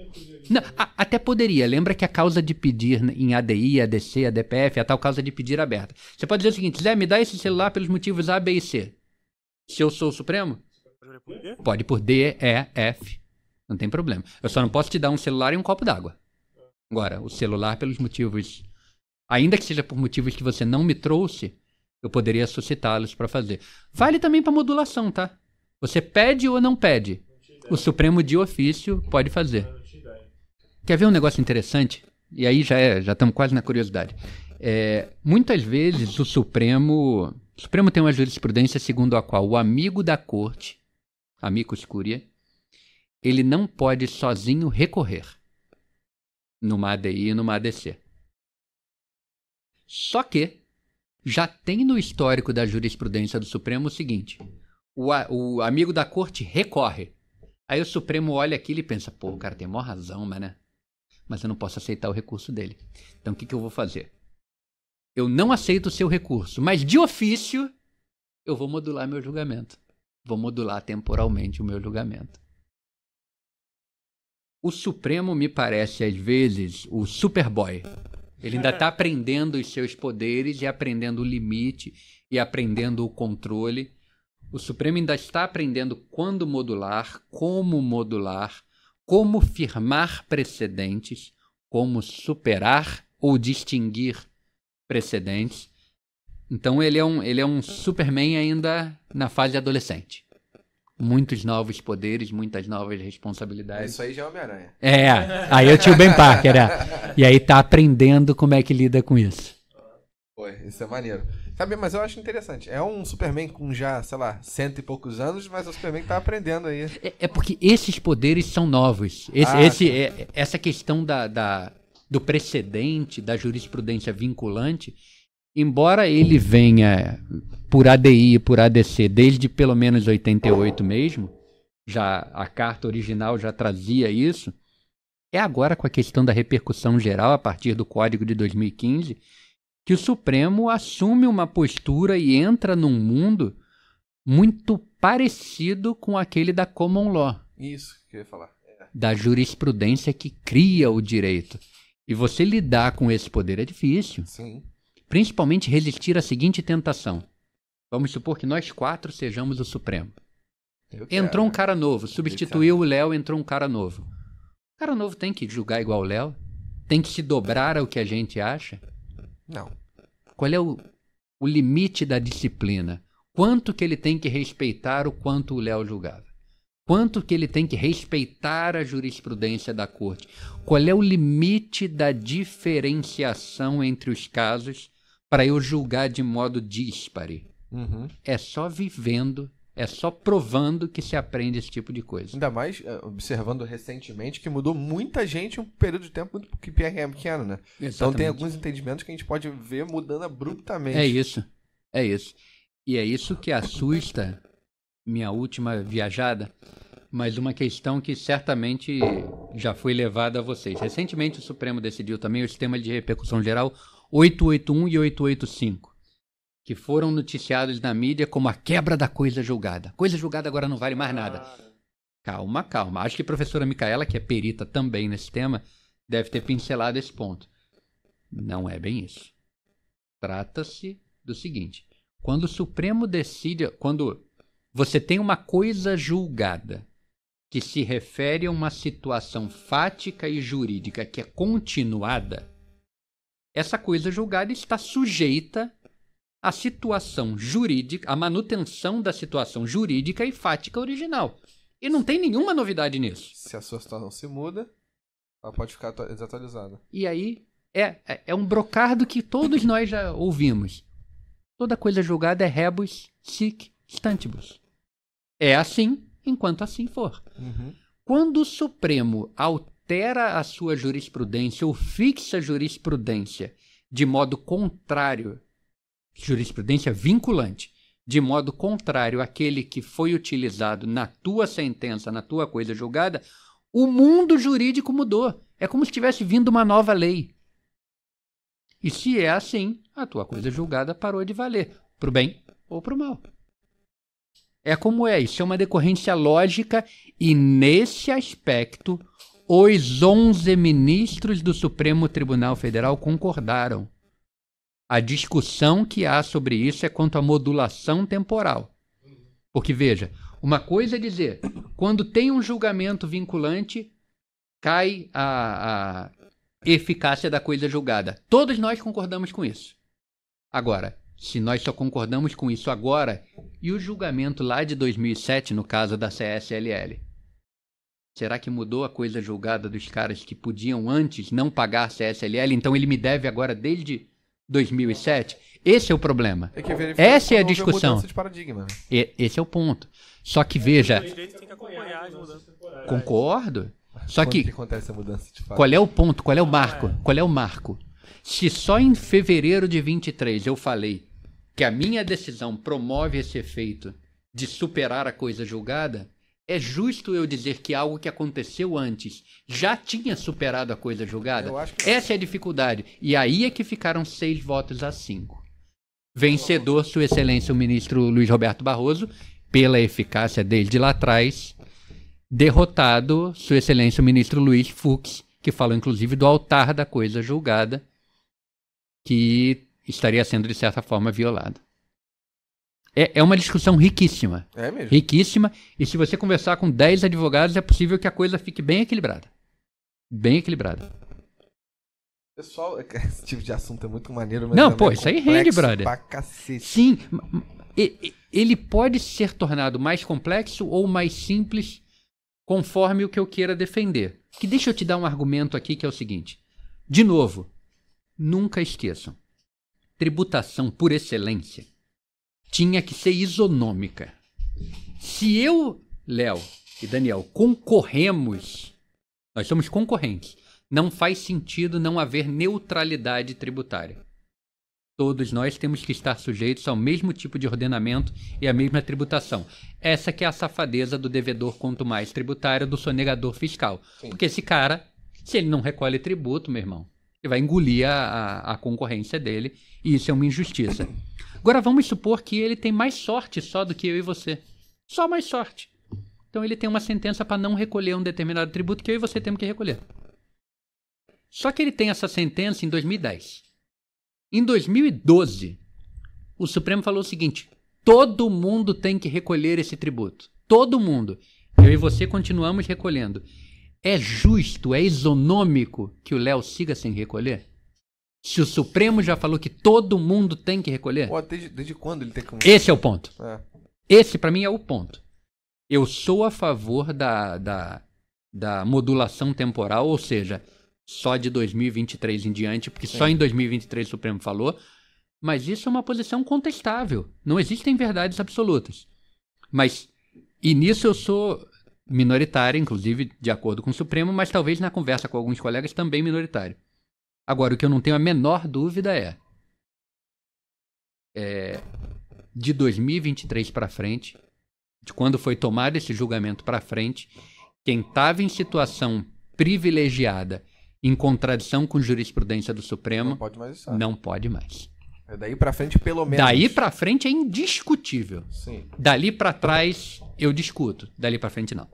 Não, até poderia. Lembra que a causa de pedir em ADI, ADC, ADPF é a tal causa de pedir aberta. Você pode dizer o seguinte, Zé, me dá esse celular pelos motivos A, B e C. Se eu sou o Supremo, pode por D, E, F. Não tem problema. Eu só não posso te dar um celular e um copo d'água. Agora, o celular pelos motivos... Ainda que seja por motivos que você não me trouxe, eu poderia suscitá-los para fazer. Vale também para modulação, tá? Você pede ou não pede? O Supremo de ofício pode fazer. Quer ver um negócio interessante? E aí já estamos quase na curiosidade. Muitas vezes o Supremo tem uma jurisprudência segundo a qual o amigo da corte, amicus curiae, ele não pode sozinho recorrer numa ADI e numa ADC. Só que já tem no histórico da jurisprudência do Supremo o seguinte, o amigo da corte recorre. Aí o Supremo olha aquilo e pensa, pô, o cara tem maior razão, mas eu não posso aceitar o recurso dele. Então o que eu vou fazer? Eu não aceito o seu recurso, mas de ofício eu vou modular meu julgamento. Vou modular temporalmente o meu julgamento. O Supremo me parece, às vezes, o Superboy. Ele ainda está aprendendo os seus poderes e aprendendo o limite e aprendendo o controle. O Supremo ainda está aprendendo quando modular, como firmar precedentes, como superar ou distinguir precedentes. Então ele é um Superman ainda na fase adolescente. Muitos novos poderes, muitas novas responsabilidades. Isso aí já é Homem-Aranha. Aí é o tio Ben Parker, E aí tá aprendendo como é que lida com isso. Pô, isso é maneiro. Sabe, mas eu acho interessante. É um Superman com já, sei lá, 100 e poucos anos, mas é um Superman que tá aprendendo aí. É porque esses poderes são novos. Essa questão do precedente, da jurisprudência vinculante, embora ele venha por ADI e por ADC desde pelo menos 88 mesmo, já a carta original já trazia isso, é agora com a questão da repercussão geral a partir do Código de 2015 que o Supremo assume uma postura e entra num mundo muito parecido com aquele da Common Law. Isso que eu ia falar. Da jurisprudência que cria o direito. E você lidar com esse poder é difícil. Sim. Principalmente resistir à seguinte tentação. Vamos supor que nós 4 sejamos o Supremo. Entrou um cara novo, substituiu o Léo, entrou um cara novo. O cara novo tem que julgar igual o Léo? Tem que se dobrar ao que a gente acha? Não. Qual é o limite da disciplina? Quanto que ele tem que respeitar o quanto o Léo julgava? Quanto que ele tem que respeitar a jurisprudência da corte? Qual é o limite da diferenciação entre os casos para eu julgar de modo díspare? É só vivendo, é só provando que se aprende esse tipo de coisa. Ainda mais observando recentemente que mudou muita gente em um período de tempo muito pequeno, né? Exatamente. Então tem alguns entendimentos que a gente pode ver mudando abruptamente. É isso. E é isso que assusta minha última viajada, mas uma questão que certamente já foi levada a vocês. Recentemente o Supremo decidiu também o sistema de repercussão geral 881 e 885. Que foram noticiados na mídia como a quebra da coisa julgada. Coisa julgada agora não vale mais nada. Calma. Acho que a professora Micaela, que é perita também nesse tema, deve ter pincelado esse ponto. Não é bem isso. Trata-se do seguinte. Quando o Supremo decide... Quando você tem uma coisa julgada que se refere a uma situação fática e jurídica que é continuada, essa coisa julgada está sujeita a situação jurídica, a manutenção da situação jurídica e fática original. E não tem nenhuma novidade nisso. Se a sua situação se muda, ela pode ficar desatualizada. E aí é um brocardo que todos nós já ouvimos. Toda coisa julgada é rebus sic stantibus. É assim enquanto assim for. Quando o Supremo altera a sua jurisprudência ou fixa a jurisprudência de modo contrário, jurisprudência vinculante, de modo contrário àquele que foi utilizado na tua sentença, na tua coisa julgada, o mundo jurídico mudou. É como se tivesse vindo uma nova lei. E se é assim, a tua coisa julgada parou de valer, pro bem ou pro mal. É como é, isso é uma decorrência lógica e, nesse aspecto, os 11 ministros do Supremo Tribunal Federal concordaram. A discussão que há sobre isso é quanto à modulação temporal. Porque, veja, uma coisa é dizer, quando tem um julgamento vinculante, cai a eficácia da coisa julgada. Todos nós concordamos com isso. Agora, se nós só concordamos com isso agora, e o julgamento lá de 2007, no caso da CSLL? Será que mudou a coisa julgada dos caras que podiam antes não pagar CSLL, então ele me deve agora desde 2007? Esse é o problema. Essa é a discussão. De paradigma. Esse é o ponto. Só que veja... O direito tem que acompanhar as mudanças temporais. Concordo. Só Quando que acontece a mudança de fato? qual é o ponto? Qual é o marco? Qual é o marco? Se só em fevereiro de 23 eu falei que a minha decisão promove esse efeito de superar a coisa julgada, é justo eu dizer que algo que aconteceu antes já tinha superado a coisa julgada? Essa é a dificuldade. E aí é que ficaram 6-5. Vencedor, Sua Excelência, o ministro Luiz Roberto Barroso, pela eficácia desde lá atrás. Derrotado, Sua Excelência, o ministro Luiz Fux, que falou inclusive do altar da coisa julgada, que estaria sendo, de certa forma, violado. É uma discussão riquíssima. É mesmo? Riquíssima. E se você conversar com 10 advogados, é possível que a coisa fique bem equilibrada. Bem equilibrada. Pessoal, esse tipo de assunto é muito maneiro. Mas não, pô, isso aí rende, brother. Pra cacete. Sim. Ele pode ser tornado mais complexo ou mais simples conforme o que eu queira defender. Que deixa eu te dar um argumento aqui que é o seguinte. De novo, nunca esqueçam. Tributação por excelência tinha que ser isonômica. Se eu, Léo e Daniel, concorremos, nós somos concorrentes, não faz sentido não haver neutralidade tributária. Todos nós temos que estar sujeitos ao mesmo tipo de ordenamento e à mesma tributação. Essa que é a safadeza do devedor quanto mais tributário do sonegador fiscal. Sim. Porque esse cara, se ele não recolhe tributo, meu irmão, ele vai engolir a concorrência dele e isso é uma injustiça. Agora vamos supor que ele tem mais sorte só do que eu e você. Só mais sorte. Então ele tem uma sentença para não recolher um determinado tributo que eu e você temos que recolher. Só que ele tem essa sentença em 2010. Em 2012, o Supremo falou o seguinte: todo mundo tem que recolher esse tributo. Todo mundo. Eu e você continuamos recolhendo. É justo, é isonômico que o Léo siga sem recolher? Se o Supremo já falou que todo mundo tem que recolher? Pô, desde quando ele tem que... Esse é o ponto. Esse, para mim, é o ponto. Eu sou a favor da modulação temporal, ou seja, só de 2023 em diante, porque só em 2023 o Supremo falou, mas isso é uma posição contestável. Não existem verdades absolutas. E nisso eu sou minoritário, inclusive de acordo com o Supremo, mas talvez na conversa com alguns colegas também minoritário. Agora, o que eu não tenho a menor dúvida de 2023 para frente, de quando foi tomado esse julgamento para frente, quem estava em situação privilegiada, em contradição com jurisprudência do Supremo, não pode mais. Não pode mais. Daí para frente, pelo menos. Daí para frente é indiscutível. Sim. Dali para trás eu discuto. Dali para frente não.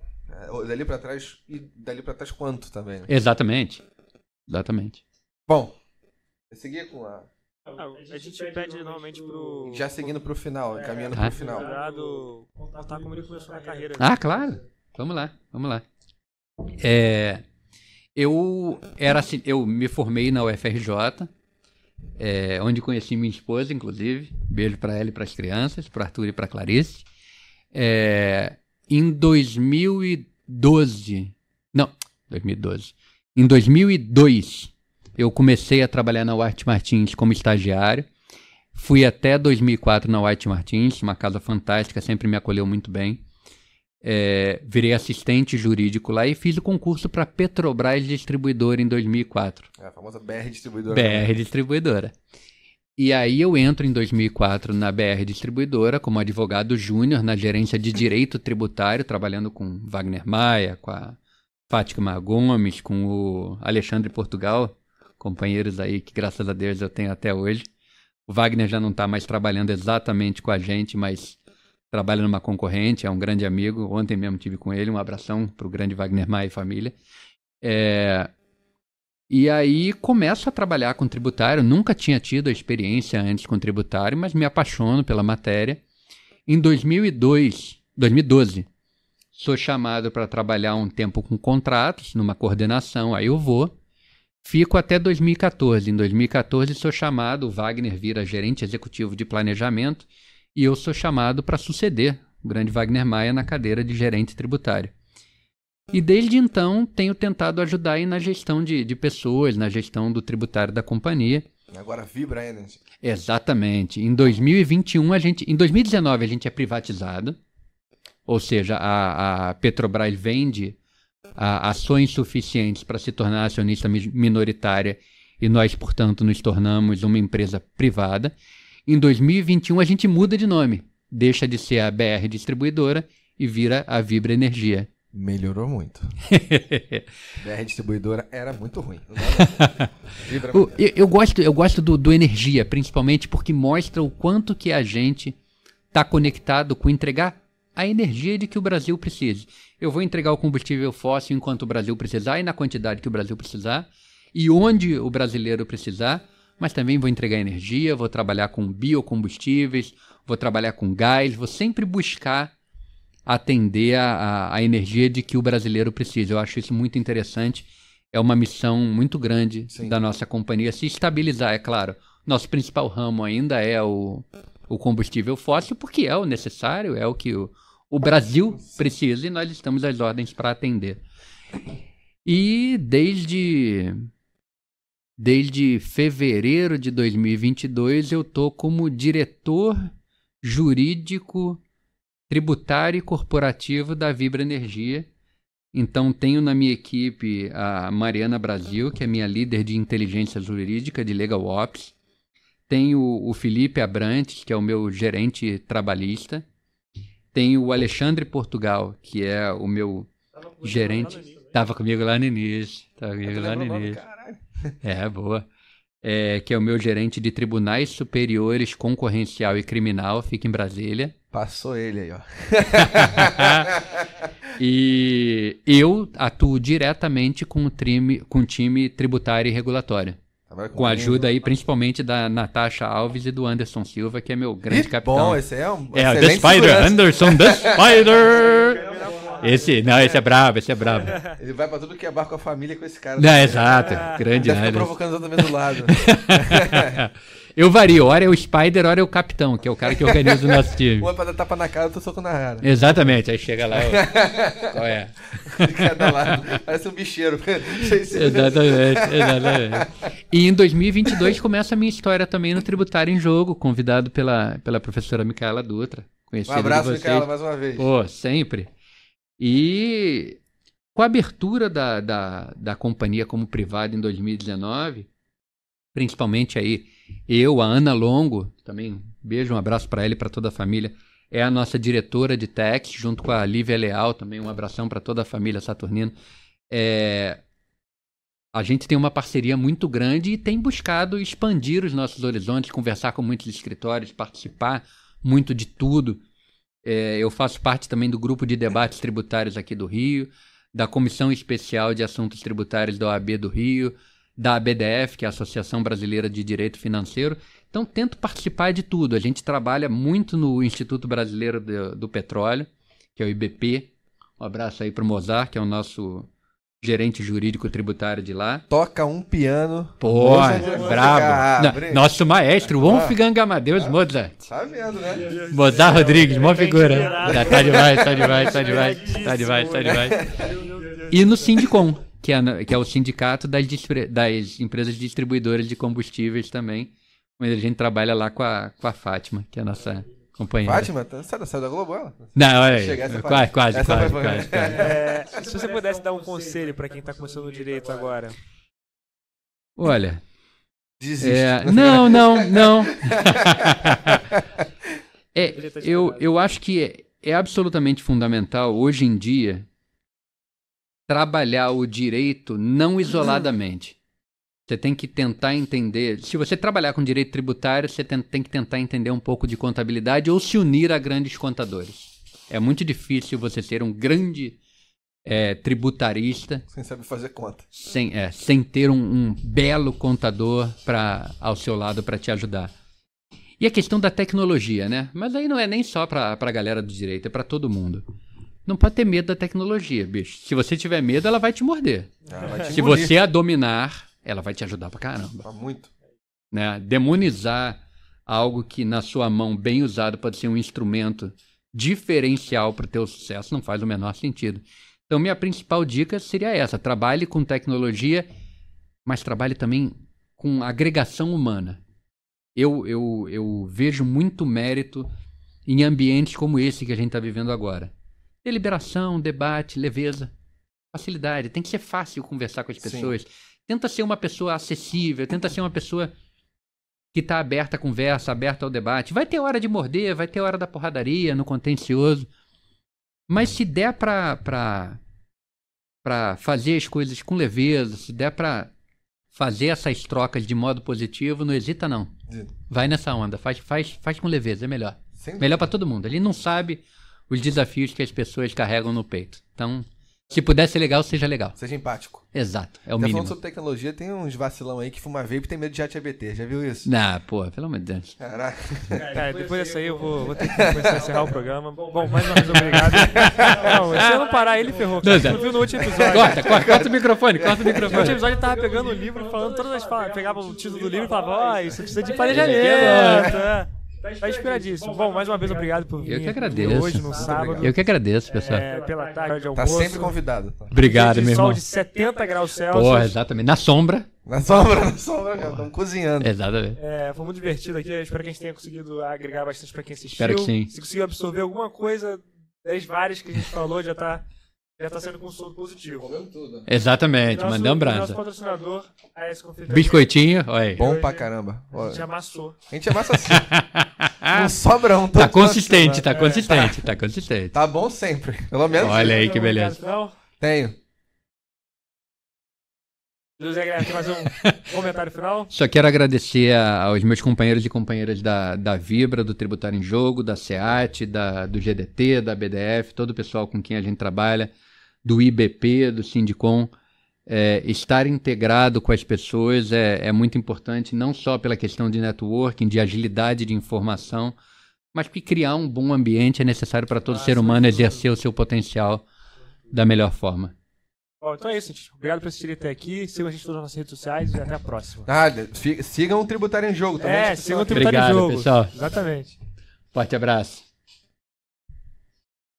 Dali para trás e dali para trás quanto também, né? Exatamente. Bom, eu seguia com a... A gente pede normalmente pro... Já seguindo pro final, caminhando pro final. Contar como ele começou na carreira. Claro. Vamos lá. Eu me formei na UFRJ, onde conheci minha esposa, inclusive. Beijo para ela e para as crianças, para Arthur e para Clarice. Em 2012... Não, 2012. Em 2002... eu comecei a trabalhar na White Martins como estagiário. Fui até 2004 na White Martins, uma casa fantástica, sempre me acolheu muito bem. Virei assistente jurídico lá e fiz o concurso para Petrobras Distribuidora em 2004. A famosa BR Distribuidora. BR Distribuidora. E aí eu entro em 2004 na BR Distribuidora como advogado júnior na gerência de direito tributário, trabalhando com Wagner Maia, com a Fátima Gomes, com o Alexandre Portugal, companheiros aí que graças a Deus eu tenho até hoje. O Wagner já não está mais trabalhando exatamente com a gente, mas trabalha numa concorrente, é um grande amigo. Ontem mesmo tive com ele, um abração para o grande Wagner Maia e família. E aí começo a trabalhar com tributário, nunca tinha tido a experiência antes com tributário, mas me apaixono pela matéria. Em 2012, sou chamado para trabalhar um tempo com contratos, numa coordenação, aí eu vou. Fico até 2014. Em 2014 sou chamado, o Wagner vira gerente executivo de planejamento e eu sou chamado para suceder o grande Wagner Maia na cadeira de gerente tributário. E desde então tenho tentado ajudar aí na gestão de pessoas, na gestão do tributário da companhia. Agora Vibra Energy. Exatamente. Em 2019 a gente é privatizado, ou seja, a Petrobras vende ações suficientes para se tornar acionista minoritária e nós, portanto, nos tornamos uma empresa privada. Em 2021 a gente muda de nome, deixa de ser a BR Distribuidora e vira a Vibra Energia. Melhorou muito. BR Distribuidora era muito ruim. Eu gosto do Energia, principalmente porque mostra o quanto que a gente está conectado com entregar a energia de que o Brasil precise. Eu vou entregar o combustível fóssil enquanto o Brasil precisar e na quantidade que o Brasil precisar e onde o brasileiro precisar, mas também vou entregar energia, vou trabalhar com biocombustíveis, vou trabalhar com gás, vou sempre buscar atender a energia de que o brasileiro precisa. Eu acho isso muito interessante. É uma missão muito grande da nossa companhia se estabilizar, é claro. Nosso principal ramo ainda é o combustível fóssil, porque é o necessário, é o que o Brasil precisa e nós estamos às ordens para atender. E desde fevereiro de 2022 eu estou como diretor jurídico, tributário e corporativo da Vibra Energia. Então tenho na minha equipe a Mariana Brasil, que é minha líder de inteligência jurídica, de Legal Ops. Tenho o Felipe Abrantes, que é o meu gerente trabalhista. Tenho o Alexandre Portugal, que é o meu gerente. Estava comigo lá no início. Boa. que é o meu gerente de tribunais superiores, concorrencial e criminal, fica em Brasília. Passou ele aí, ó. E eu atuo diretamente com o time tributário e regulatório. Com a ajuda aí, principalmente da Natasha Alves e do Anderson Silva, que é meu grande capitão. Bom, esse é um The Spider, Anderson The Spider! Esse é brabo, esse é brabo. Ele vai pra tudo que é bar com a família com esse cara. Não, exato, grande. Deve ficar provocando os outros também do lado. Eu vario, hora é o Spider, hora é o capitão, que é o cara que organiza o nosso time. Uma pra dar tapa na cara, eu tô soco na cara. Exatamente, aí chega lá, qual é? De cada lado, parece um bicheiro. Exatamente. E em 2022 começa a minha história também no Tributário em Jogo, convidado pela professora Micaela Dutra. Um abraço, Micaela, mais uma vez. Pô, sempre. E com a abertura da companhia como privada em 2019, principalmente aí, a Ana Longo, também beijo, um abraço para ela e para toda a família, é a nossa diretora de tax, junto com a Lívia Leal, também um abração para toda a família Saturnino. A gente tem uma parceria muito grande e tem buscado expandir os nossos horizontes, conversar com muitos escritórios, participar muito de tudo. Eu faço parte também do grupo de debates tributários aqui do Rio, da Comissão Especial de Assuntos Tributários da OAB do Rio, da ABDF, que é a Associação Brasileira de Direito Financeiro. Então, tento participar de tudo. A gente trabalha muito no Instituto Brasileiro do Petróleo, que é o IBP. Um abraço aí para o Mozart, que é o nosso gerente jurídico tributário de lá. Toca um piano. Pô, brabo. Nosso maestro, Wolfgang Amadeus Mozart. Tá vendo, né? Mozart Rodrigues, uma figura. Tá demais. E no Sindicom, que é o sindicato das empresas distribuidoras de combustíveis também, onde a gente trabalha lá com a Fátima, que é a nossa companheira. Fátima? Saiu da Globo, ela? Não, olha aí. Quase. Se você pudesse dar um conselho para quem está começando o direito agora. Olha. Desiste. Não. Eu acho que é absolutamente fundamental, hoje em dia, trabalhar o direito não isoladamente. Você tem que tentar entender... Se você trabalhar com direito tributário, você tem que tentar entender um pouco de contabilidade ou se unir a grandes contadores. É muito difícil você ser um grande tributarista... Sem saber fazer conta. Sem ter um belo contador ao seu lado para te ajudar. E a questão da tecnologia, né? Mas aí não é nem só para a galera do direito, é para todo mundo. Não pode ter medo da tecnologia, bicho. Se você tiver medo, ela vai te morder. Se você a dominar... ela vai te ajudar pra caramba. Muito. Né? Demonizar algo que na sua mão, bem usado, pode ser um instrumento diferencial para o teu sucesso não faz o menor sentido. Então, minha principal dica seria essa. Trabalhe com tecnologia, mas trabalhe também com agregação humana. Eu vejo muito mérito em ambientes como esse que a gente está vivendo agora. Deliberação, debate, leveza, facilidade. Tem que ser fácil conversar com as pessoas. Sim. Tenta ser uma pessoa acessível, tenta ser uma pessoa que está aberta à conversa, aberta ao debate. Vai ter hora de morder, vai ter hora da porradaria, no contencioso. Mas se der para fazer as coisas com leveza, se der para fazer essas trocas de modo positivo, não hesita não. Vai nessa onda, faz com leveza, é melhor. Melhor para todo mundo. Ele não sabe os desafios que as pessoas carregam no peito. Então... se puder ser legal, seja legal. Seja empático. Exato, é o mínimo. Falando sobre tecnologia, tem uns vacilão aí que fuma vape e tem medo de ChatGPT. Já viu isso? Não, pô, pelo amor de Deus. Caraca. Cara, depois dessa aí eu vou ter que começar a encerrar o programa. Bom, mais uma vez obrigado. Não, se eu não parar, ele ferrou. Você não viu no último episódio. Corta o microfone. No último episódio ele tava pegando o livro, falando todas as falas. Pegava o título do livro e falava, isso precisa de planejamento. Tá inspiradíssimo. Bom, mais uma vez, obrigado por vir. Eu que agradeço. Hoje, no sábado. Eu que agradeço, pessoal. Pela tarde, almoço. Tá sempre convidado. Obrigado, meu irmão. Sol de 70 graus Celsius. Porra, exatamente. Na sombra. Estamos cozinhando. Exatamente. Foi muito divertido aqui. Eu espero que a gente tenha conseguido agregar bastante pra quem assistiu. Espero que sim. Se conseguiu absorver alguma coisa das várias que a gente falou, já tá sendo com um som positivo. Tudo. Exatamente, mandei um abraço. Nosso patrocinador, a S Confeitaria. Biscoitinho, olha aí. Bom pra caramba. A gente amassou. A gente amassa assim. Não sobra um. Tá consistente. Tá bom sempre. Pelo menos. Olha aí que beleza. Tenho. José Guilherme, quer fazer um comentário final? Só quero agradecer aos meus companheiros e companheiras da Vibra, do Tributário em Jogo, da SEAT, do GDT, da BDF, todo o pessoal com quem a gente trabalha, do IBP, do Sindicom. Estar integrado com as pessoas é muito importante, não só pela questão de networking, de agilidade de informação, mas porque criar um bom ambiente é necessário para todo ser humano exercer o seu potencial da melhor forma. Bom, então é isso, gente. Obrigado por assistirem até aqui. Sigam a gente todas nas nossas redes sociais e até a próxima. Sigam o Tributário em Jogo também. Sigam o Tributário em Jogo. Obrigado, pessoal. Exatamente. Forte abraço.